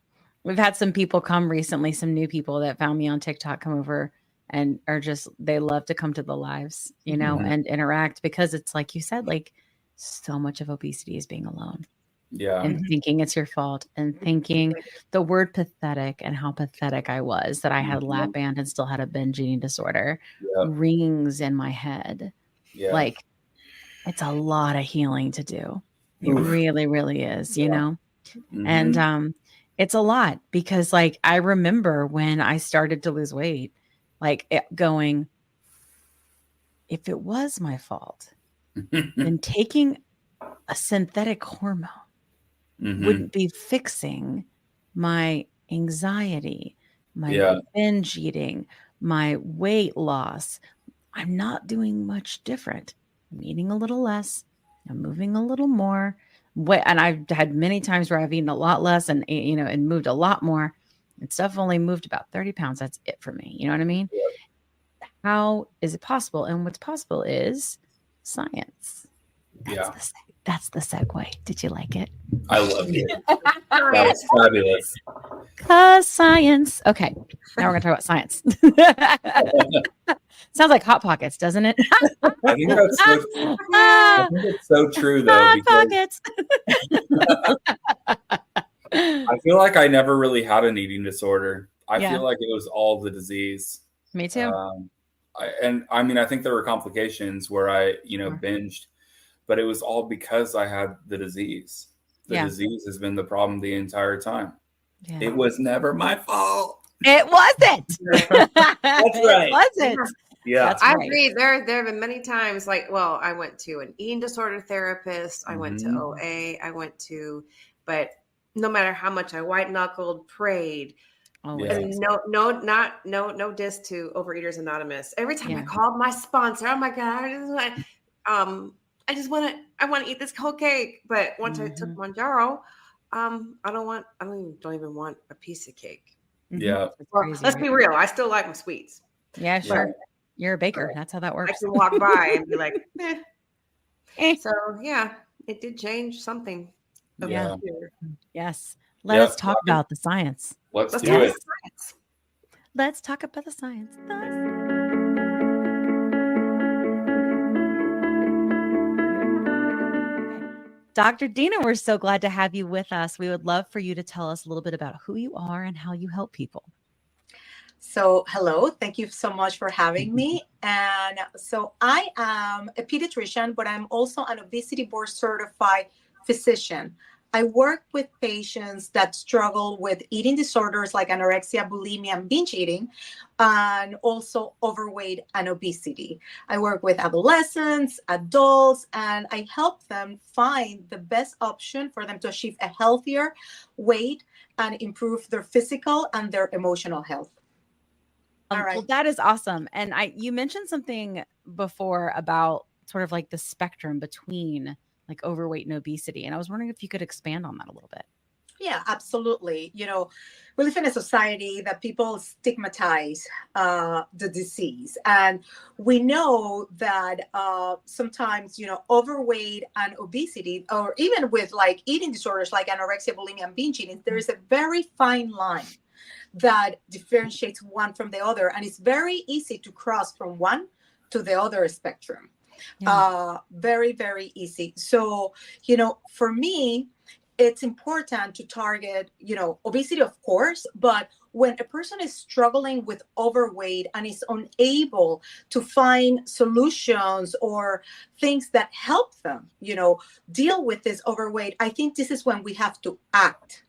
We've had some people come recently, some new people that found me on TikTok come over and are they love to come to the lives, and interact, because it's like you said, so much of obesity is being alone.
Yeah.
And thinking it's your fault, and thinking the word pathetic and how pathetic I was that I had lap band and still had a binge eating disorder rings in my head.
Yeah.
It's a lot of healing to do. It really, really is, and, it's a lot, because I remember when I started to lose weight, going, if it was my fault, then taking a synthetic hormone wouldn't be fixing my anxiety, my binge eating, my weight loss. I'm not doing much different. I'm eating a little less. I'm moving a little more. And I've had many times where I've eaten a lot less and moved a lot more, and stuff only moved about 30 pounds. That's it for me. You know what I mean? How is it possible? And what's possible is science.
Yeah.
That's the segue. Did you like it?
I loved it. That was fabulous.
Cause science. Okay, now we're gonna talk about science. Sounds like Hot Pockets, doesn't it?
I think that's so, I think it's so true though,
Hot
because
Pockets.
I feel like I never really had an eating disorder. I
Yeah.
feel like it was all the disease.
Me too.
I think there were complications where I, binged, but it was all because I had the disease. The disease has been the problem the entire time.
Yeah.
It was never my fault.
It wasn't.
That's right.
It wasn't.
Yeah.
That's
I
right.
agree. There have been many times I went to an eating disorder therapist. I went to OA. But no matter how much I white knuckled, prayed, and no diss to Overeaters Anonymous. Every time I called my sponsor, oh my God, I want to eat this whole cake. But once I took Mounjaro, I don't even want a piece of cake.
Yeah.
Well, let's be real. I still like my sweets.
Yeah, sure.
But
you're a baker. That's how that works.
I can walk by and be like, So yeah, it did change something.
Yeah.
Yes. Let us talk about the science.
Let's do it.
Let's talk about the science. Dr. Dina, we're so glad to have you with us. We would love for you to tell us a little bit about who you are and how you help people.
So, hello, thank you so much for having me. And so I am a pediatrician, but I'm also an obesity board certified physician. I work with patients that struggle with eating disorders like anorexia, bulimia, and binge eating, and also overweight and obesity. I work with adolescents, adults, and I help them find the best option for them to achieve a healthier weight and improve their physical and their emotional health. All right.
Well, that is awesome. And you mentioned something before about sort of like the spectrum between like overweight and obesity. And I was wondering if you could expand on that a little bit.
Yeah, absolutely. We live in a society that people stigmatize the disease. And we know that sometimes, overweight and obesity, or even with like eating disorders like anorexia, bulimia, and binge eating, there is a very fine line that differentiates one from the other. And it's very easy to cross from one to the other spectrum. Very, very easy. So, for me, it's important to target, obesity, of course, but when a person is struggling with overweight and is unable to find solutions or things that help them, deal with this overweight, I think this is when we have to act.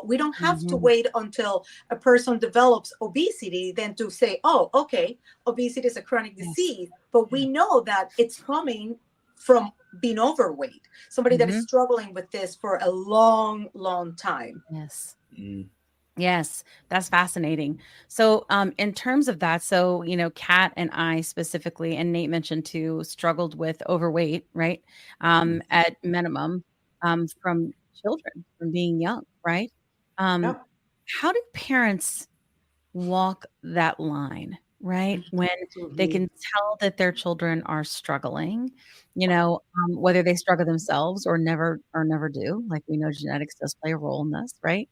We don't have to wait until a person develops obesity then to say, oh, okay, obesity is a chronic disease. But we know that it's coming from being overweight, somebody that is struggling with this for a long, long time.
Yes. Yes, that's fascinating. So in terms of that, so, Kat and I specifically, and Nate mentioned too, struggled with overweight, right? At minimum from children, from being young, right? How do parents walk that line, right? When they can tell that their children are struggling, whether they struggle themselves or never do, like we know genetics does play a role in this, right?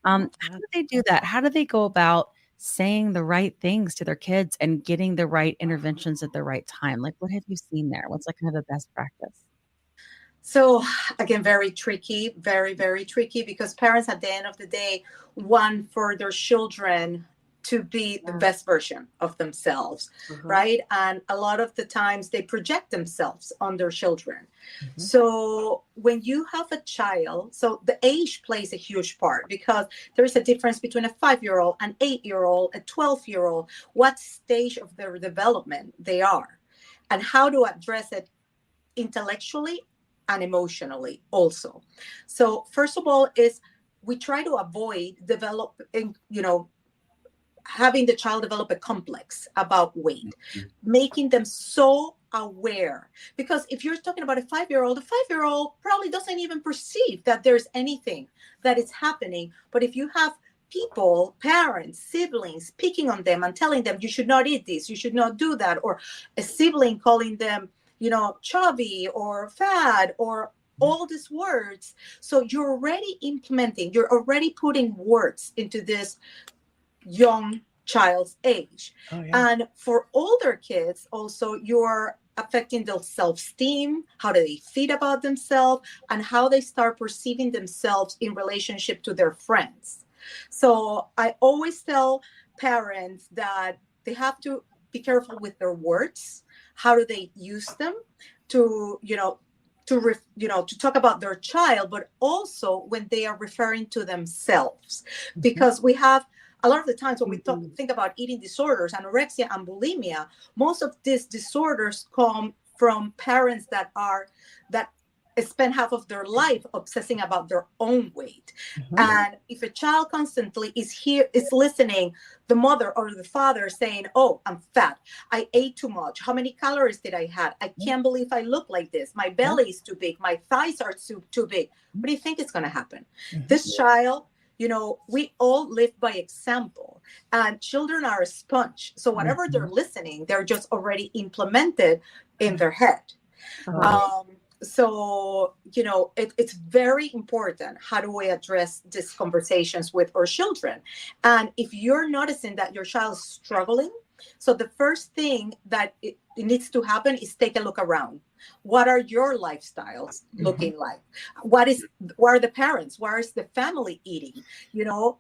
How do they do that? How do they go about saying the right things to their kids and getting the right interventions at the right time? Like, what have you seen there? What's like kind of the best practice?
So again, very tricky, very, very tricky, because parents at the end of the day want for their children to be the best version of themselves, right? And a lot of the times they project themselves on their children. So when you have a child, so the age plays a huge part, because there is a difference between a 5-year-old, an 8-year-old, a 12-year-old, what stage of their development they are, and how to address it intellectually and emotionally also. So first of all is we try to avoid developing, having the child develop a complex about weight, making them so aware. Because if you're talking about a 5-year-old, a 5-year-old probably doesn't even perceive that there's anything that is happening. But if you have people, parents, siblings, picking on them and telling them you should not eat this, you should not do that, or a sibling calling them, chubby or fat or all these words. So you're already putting words into this young child's age.
Oh, yeah.
And for older kids also, you're affecting their self-esteem, how do they feel about themselves, and how they start perceiving themselves in relationship to their friends. So I always tell parents that they have to be careful with their words. How do they use them to talk about their child, but also when they are referring to themselves, because we have a lot of the times when we think about eating disorders, anorexia and bulimia, most of these disorders come from parents that spend half of their life obsessing about their own weight. And if a child constantly is listening, the mother or the father saying, "Oh, I'm fat. I ate too much. How many calories did I have? I can't believe I look like this. My belly is too big. My thighs are too big." What do you think is going to happen? This child, we all live by example, and children are a sponge. So whatever they're listening, they're just already implemented in their head. So, it's very important. How do we address these conversations with our children? And if you're noticing that your child is struggling, so the first thing that it needs to happen is take a look around. What are your lifestyles looking like? What are the parents? Where is the family eating?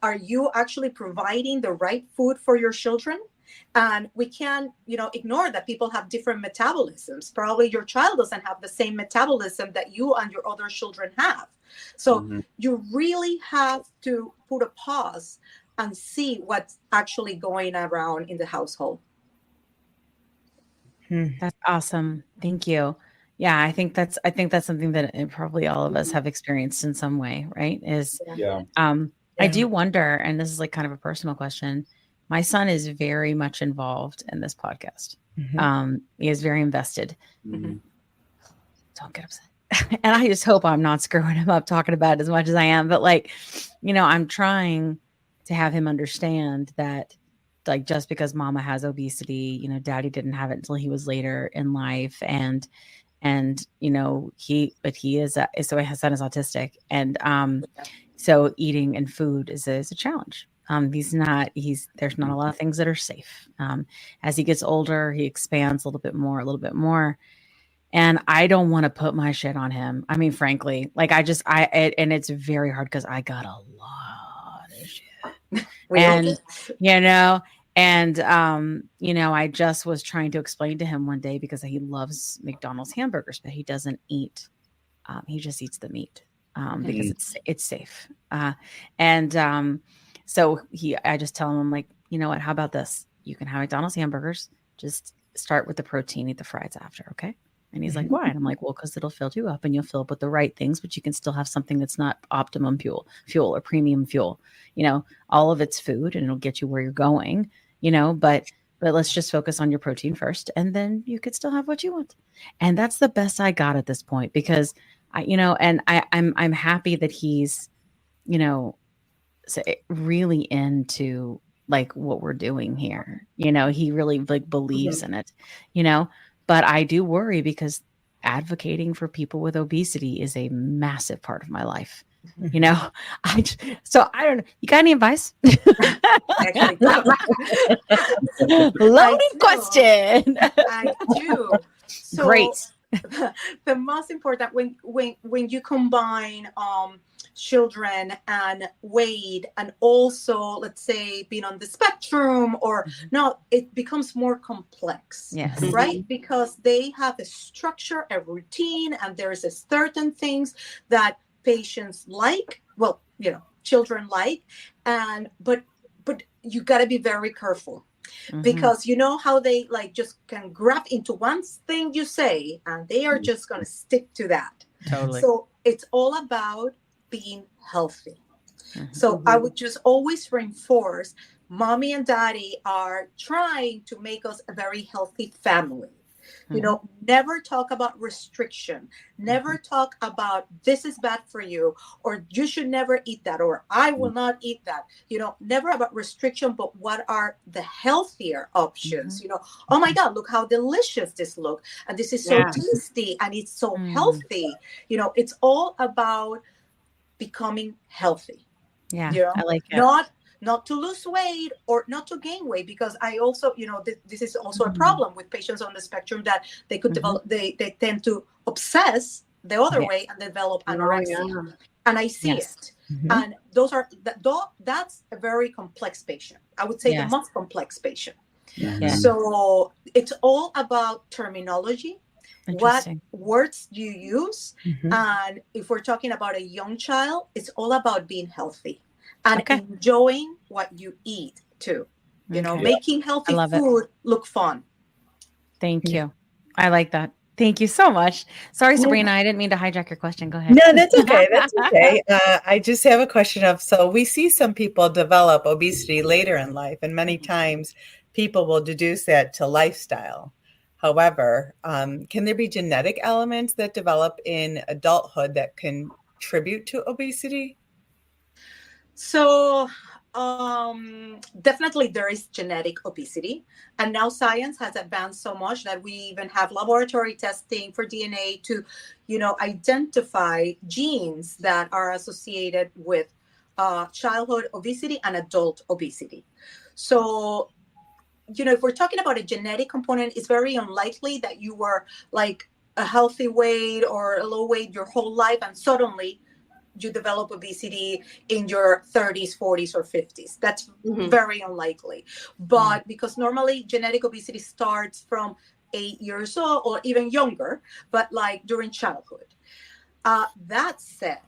Are you actually providing the right food for your children? And we can't, ignore that people have different metabolisms. Probably your child doesn't have the same metabolism that you and your other children have. So you really have to put a pause and see what's actually going around in the household.
That's awesome. Thank you. Yeah, I think that's something that probably all of us have experienced in some way, right? I do wonder, and this is like kind of a personal question. My son is very much involved in this podcast. He is very invested. Don't get upset. And I just hope I'm not screwing him up talking about it as much as I am. But I'm trying to have him understand that, like, just because mama has obesity, daddy didn't have it until he was later in life. And he is, so his son is autistic. And so eating and food is a challenge. There's not a lot of things that are safe. As he gets older, he expands a little bit more. And I don't want to put my shit on him. I mean, frankly, like and it's very hard because I got a lot of shit. I just was trying to explain to him one day, because he loves McDonald's hamburgers, but he doesn't eat. He just eats the meat because it's safe. So I just tell him, I'm like, you know what? How about this? You can have McDonald's hamburgers. Just start with the protein, eat the fries after, okay? And he's like, why? And I'm like, well, because it'll fill you up and you'll fill up with the right things, but you can still have something that's not optimum fuel or premium fuel. All of it's food and it'll get you where you're going, but let's just focus on your protein first, and then you could still have what you want. And that's the best I got at this point, because I'm happy that he's, really into like what we're doing here. He really like believes in it, but I do worry, because advocating for people with obesity is a massive part of my life. I don't know. You got any advice? Loaded question.
I do. So
great.
The most important, when you combine children and weight, and also, let's say, being on the spectrum, or no, it becomes more complex.
Yes.
Right? Because they have a structure, a routine, and there's a certain things that patients like, children like, but you got to be very careful. Because how they like just can grab into one thing you say, and they are just going to stick to that.
Totally.
So it's all about being healthy. So I would just always reinforce, mommy and daddy are trying to make us a very healthy family. You know, never talk about restriction. Never talk about this is bad for you, or you should never eat that, or I will not eat that. You know, never about restriction, but what are the healthier options? You know, oh my God, look how delicious this look. And this is so tasty and it's so healthy. You know, it's all about becoming healthy.
Yeah,
You know,
I like it.
not to lose weight or not to gain weight, because I also, you know, this is also a problem with patients on the spectrum, that they could develop, they tend to obsess the other way and develop anorexia. And I see it. And those are that's a very complex patient. I would say the most complex patient. So it's all about terminology. What words do you use? And if we're talking about a young child, it's all about being healthy and enjoying what you eat too. You know, making healthy food look fun.
Thank you. I like that. Thank you so much. Sorry, Sabrina, I didn't mean to hijack your question. Go ahead.
No, that's okay. That's okay. I just have a question of, so we see some people develop obesity later in life, and many times people will deduce that to lifestyle. However, can there be genetic elements that develop in adulthood that contribute to obesity?
So definitely there is genetic obesity, and now science has advanced so much that we even have laboratory testing for DNA to, you know, identify genes that are associated with childhood obesity and adult obesity. So, you know, if we're talking about a genetic component, it's very unlikely that you were like a healthy weight or a low weight your whole life and suddenly you develop obesity in your 30s, 40s, or 50s. That's very unlikely. But because normally genetic obesity starts from 8 years old or even younger, but like during childhood. That said,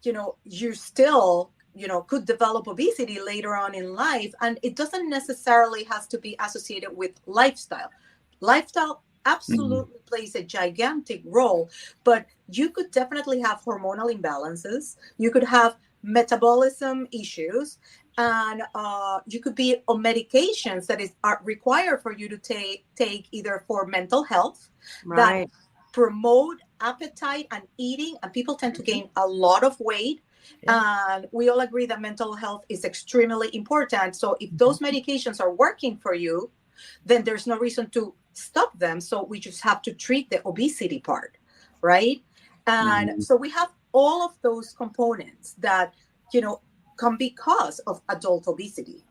you know, you still, you know, could develop obesity later on in life. And it doesn't necessarily has to be associated with lifestyle. Lifestyle absolutely plays a gigantic role, but you could definitely have hormonal imbalances. You could have metabolism issues, and you could be on medications that are required for you to take either for mental health that promote appetite and eating, and people tend to gain a lot of weight. And we all agree that mental health is extremely important. So if those medications are working for you, then there's no reason to stop them. So we just have to treat the obesity part, right? And so we have all of those components that, you know, can be cause of adult obesity.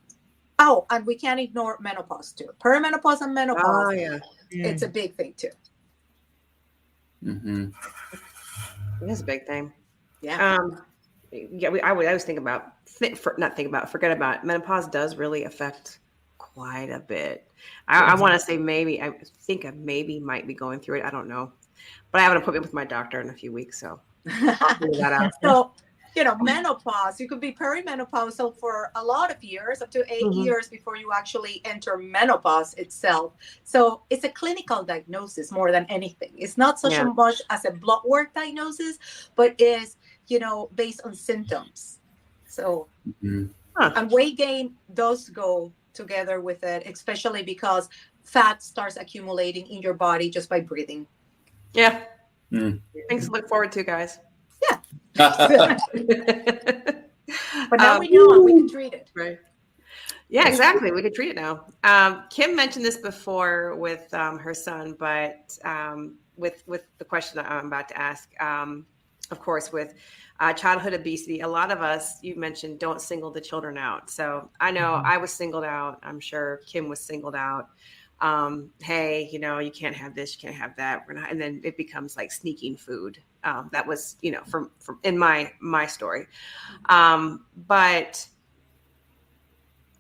Oh, and we can't ignore menopause too. Perimenopause and menopause, it's a big thing too.
It is a big thing.
Yeah.
I would always forget about menopause does really affect quite a bit. I want to say maybe, I think I maybe might be going through it. I don't know, but I have an appointment with my doctor in a few weeks, so I'll figure that out.
So, you know, menopause, you could be perimenopausal for a lot of years, up to 8 years before you actually enter menopause itself. So it's a clinical diagnosis more than anything. It's not so much as a blood work diagnosis, but is, you know, based on symptoms. So, and weight gain does go together with it, especially because fat starts accumulating in your body just by breathing.
Yeah. Things to look forward to, guys.
Yeah. But now we know we can treat it.
Right. Yeah, exactly. We could treat it now. Kim mentioned this before with her son, but with the question that I'm about to ask, of course, with childhood obesity, a lot of us, you mentioned, don't single the children out. So I know I was singled out. I'm sure Kim was singled out. Hey, you know, you can't have this, you can't have that. And then it becomes like sneaking food. That was, you know, from in my story. But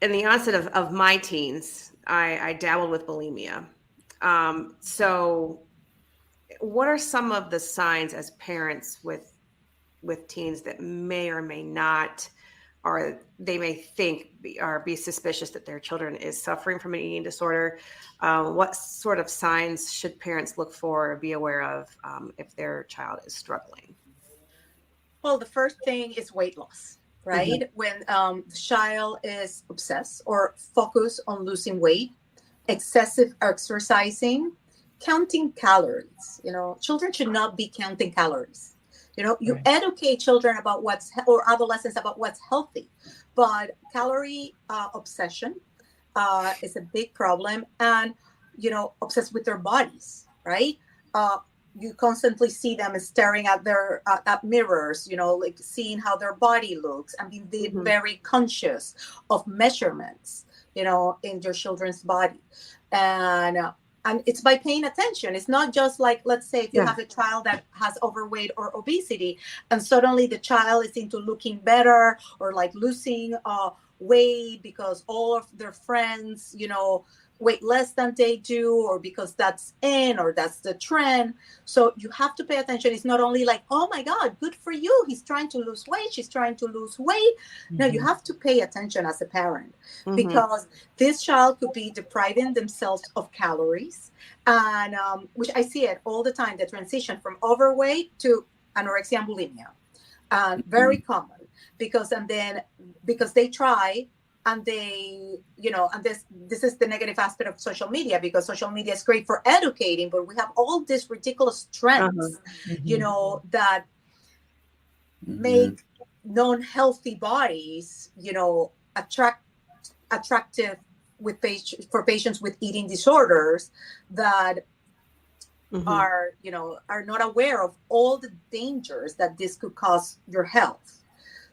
in the onset of my teens, I dabbled with bulimia. So what are some of the signs as parents with teens that may or may not, or they may think or be suspicious that their children is suffering from an eating disorder? What sort of signs should parents look for or be aware of if their child is struggling?
Well, the first thing is weight loss, right? When the child is obsessed or focused on losing weight, excessive exercising, counting calories. Children should not be counting calories. You educate children about or adolescents about what's healthy, but calorie obsession is a big problem, and obsessed with their bodies, right? You constantly see them staring at their at mirrors, like seeing how their body looks, and being very conscious of measurements, in your children's body, and it's by paying attention. It's not just like, let's say if you have a child that has overweight or obesity, and suddenly the child is into looking better or like losing weight because all of their friends, weight less than they do, or because that's in, or that's the trend. So you have to pay attention. It's not only like, oh my God, good for you, he's trying to lose weight, she's trying to lose weight. No, you have to pay attention as a parent, because this child could be depriving themselves of calories, and which I see it all the time, the transition from overweight to anorexia and bulimia, very common, because they try. And they, and this is the negative aspect of social media, because social media is great for educating, but we have all these ridiculous trends, that make non-healthy bodies, attractive for patients with eating disorders that are not aware of all the dangers that this could cause your health.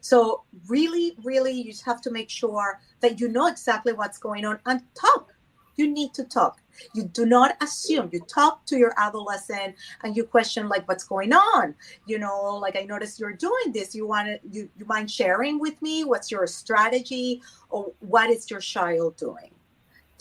So really, really, you just have to make sure that you know exactly what's going on and talk. You need to talk. You do not assume. You talk to your adolescent and you question, like, what's going on? Like, I noticed you're doing this. You mind sharing with me? What's your strategy? Or what is your child doing?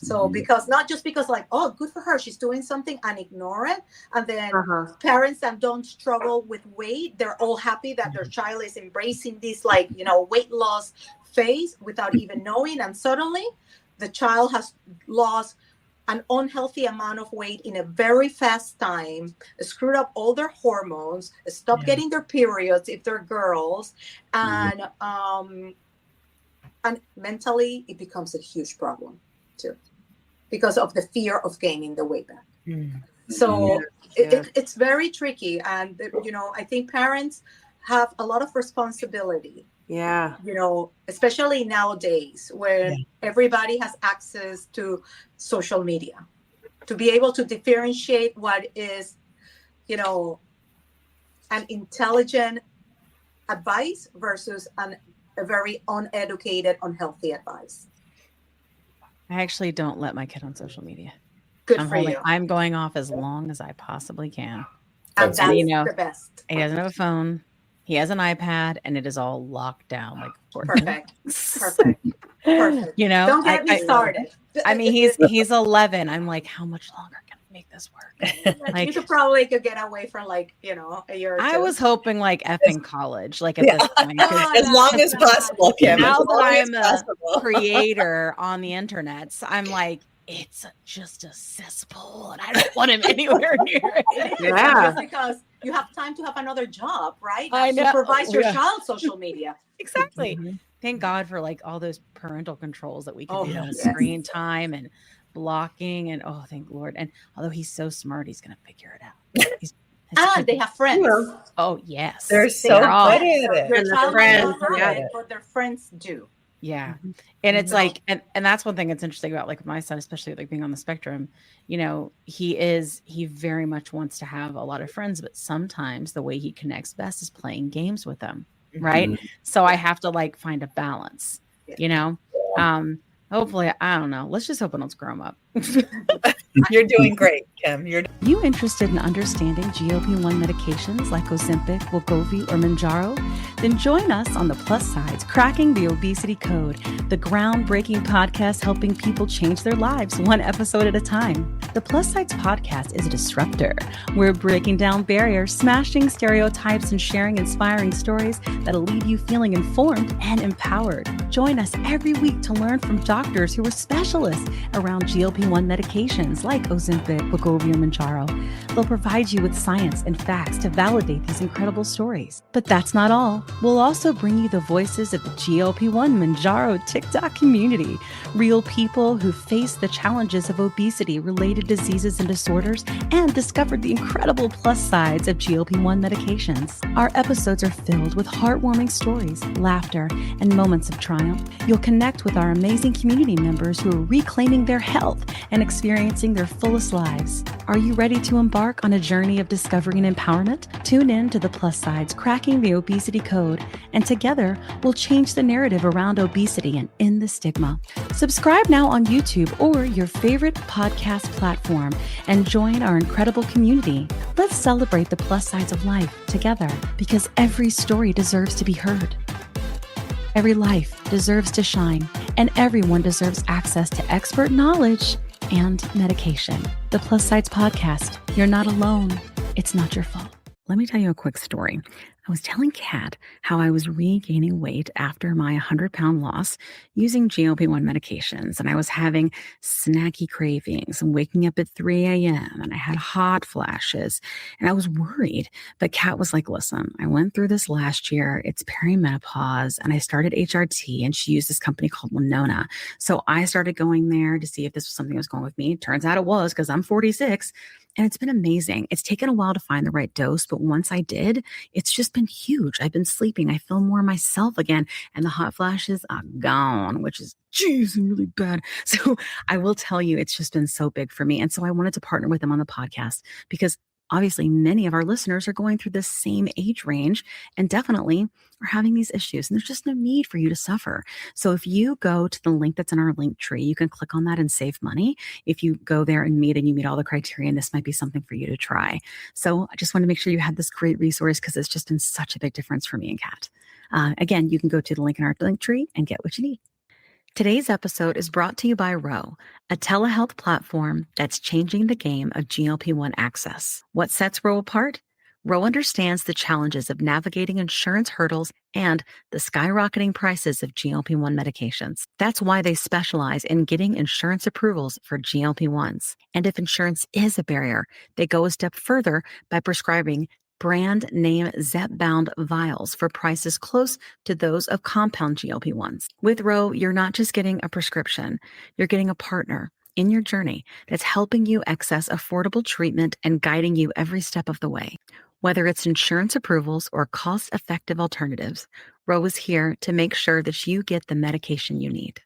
So because not just because like, oh, good for her, she's doing something, and ignore it. And then parents that don't struggle with weight, they're all happy that their child is embracing this like, weight loss phase without even knowing. And suddenly the child has lost an unhealthy amount of weight in a very fast time, screwed up all their hormones, stopped getting their periods if they're girls, and mentally it becomes a huge problem too, because of the fear of gaining the weight back. So it's very tricky. And, I think parents have a lot of responsibility.
Yeah.
Especially nowadays when everybody has access to social media, to be able to differentiate what is, an intelligent advice versus a very uneducated, unhealthy advice.
I actually don't let my kid on social media.
Good for you.
I'm going off as long as I possibly can.
And that's the best.
He doesn't have a phone. He has an iPad, and it is all locked down. Like
Perfect.
Don't
get me started.
I mean, he's 11. I'm like, how much longer can I make this work?
Like, you could get away for like, a year or two.
I was hoping like effing college, like at this point.
As long as possible, Kim.
Now that I'm a creator on the internet, I'm like, it's just a cesspool, and I don't want him anywhere near it.
Just because you have time to have another job, right?
I know.
Supervise your child's social media.
Exactly. Thank God for like all those parental controls that we can do on screen time and blocking, and thank Lord. And although he's so smart, he's gonna figure it out.
They have friends.
Oh yes,
they're so good at it.
Your child might not have it, but their friends do.
Yeah. And it's like, and that's one thing that's interesting about like my son, especially like being on the spectrum, he very much wants to have a lot of friends, but sometimes the way he connects best is playing games with them. Right. So I have to like find a balance, hopefully, I don't know. Let's just hope I don't screw him up.
You're doing great, Kim.
You interested in understanding GLP-1 medications like Ozempic, Wegovy, or Mounjaro? Then join us on the Plus Sides, Cracking the Obesity Code, the groundbreaking podcast helping people change their lives one episode at a time. The Plus Sides podcast is a disruptor. We're breaking down barriers, smashing stereotypes, and sharing inspiring stories that'll leave you feeling informed and empowered. Join us every week to learn from doctors who are specialists around GLP-1 medications like Ozempic, Wegovy, or Mounjaro. They'll provide you with science and facts to validate these incredible stories. But that's not all. We'll also bring you the voices of the GLP-1 Mounjaro TikTok community, real people who face the challenges of obesity related related diseases and disorders and discovered the incredible plus sides of GLP-1 medications. Our episodes are filled with heartwarming stories, laughter, and moments of triumph. You'll connect with our amazing community members who are reclaiming their health and experiencing their fullest lives. Are you ready to embark on a journey of discovery and empowerment? Tune in to the plus sides, cracking the obesity code, and together we'll change the narrative around obesity and end the stigma. Subscribe now on YouTube or your favorite podcast platform and join our incredible community. Let's celebrate the plus sides of life together, because every story deserves to be heard. Every life deserves to shine, and everyone deserves access to expert knowledge and medication. The Plus Sides Podcast. You're not alone. It's not your fault.
Let me tell you a quick story. I was telling Kat how I was regaining weight after my 100-pound loss using GLP-1 medications, and I was having snacky cravings and waking up at 3 a.m. and I had hot flashes, and I was worried. But Kat was like, listen, I went through this last year. It's perimenopause, and I started HRT, and she used this company called Winona. So I started going there to see if this was something that was going with me. Turns out it was, because I'm 46. And it's been amazing. It's taken a while to find the right dose, but once I did, it's just been huge. I've been sleeping. I feel more myself again, and the hot flashes are gone, which is really bad. So I will tell you, it's just been so big for me. And so I wanted to partner with them on the podcast because obviously many of our listeners are going through the same age range and definitely are having these issues. And there's just no need for you to suffer. So if you go to the link that's in our link tree, you can click on that and save money. If you go there and you meet all the criteria, this might be something for you to try. So I just want to make sure you had this great resource because it's just been such a big difference for me and Kat. Again, you can go to the link in our link tree and get what you need. Today's episode is brought to you by Ro, a telehealth platform that's changing the game of GLP-1 access. What sets Ro apart? Ro understands the challenges of navigating insurance hurdles and the skyrocketing prices of GLP-1 medications. That's why they specialize in getting insurance approvals for GLP-1s. And if insurance is a barrier, they go a step further by prescribing brand name zepbound vials for prices close to those of compound GLP-1s. With Ro, you're not just getting a prescription, you're getting a partner in your journey that's helping you access affordable treatment and guiding you every step of the way. Whether it's insurance approvals or cost-effective alternatives, Ro is here to make sure that you get the medication you need.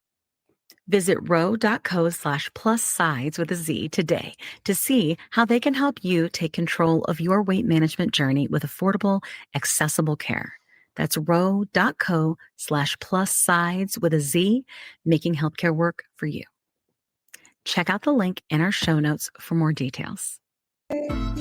Visit ro.co/plussides with a Z today to see how they can help you take control of your weight management journey with affordable, accessible care. That's ro.co/plussides with a Z, making healthcare work for you. Check out the link in our show notes for more details.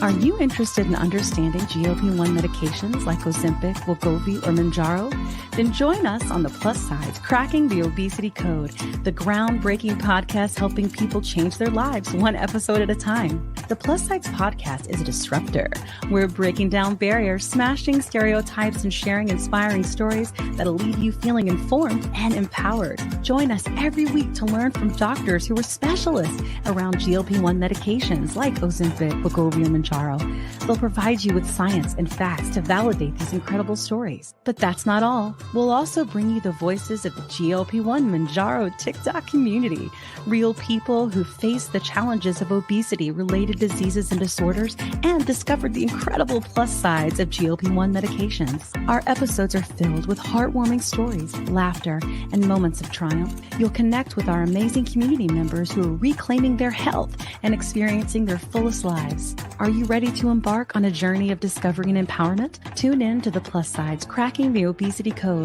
Are you interested in understanding GLP-1 medications like Ozempic, Wegovy, or Mounjaro? Then join us on the Plus Sides, Cracking the Obesity Code, the groundbreaking podcast helping people change their lives one episode at a time. The Plus Sides podcast is a disruptor. We're breaking down barriers, smashing stereotypes, and sharing inspiring stories that'll leave you feeling informed and empowered. Join us every week to learn from doctors who are specialists around GLP-1 medications like Ozempic, Wegovy, and Mounjaro. They'll provide you with science and facts to validate these incredible stories. But that's not all. We'll also bring you the voices of the GLP-1 Mounjaro TikTok community, real people who face the challenges of obesity-related diseases and disorders and discovered the incredible plus sides of GLP-1 medications. Our episodes are filled with heartwarming stories, laughter, and moments of triumph. You'll connect with our amazing community members who are reclaiming their health and experiencing their fullest lives. Are you ready to embark on a journey of discovery and empowerment? Tune in to the Plus Sides, Cracking the Obesity Code,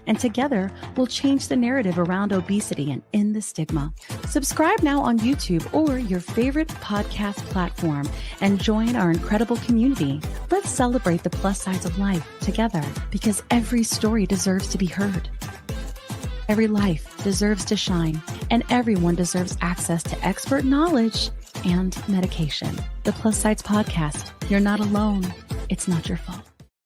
and together we'll change the narrative around obesity and end the stigma. Subscribe now on YouTube or your favorite podcast platform and join our incredible community. Let's celebrate the plus sides of life together, because every story deserves to be heard. Every life deserves to shine, and everyone deserves access to expert knowledge and medication. The Plus Sides Podcast. You're not alone. It's not your fault.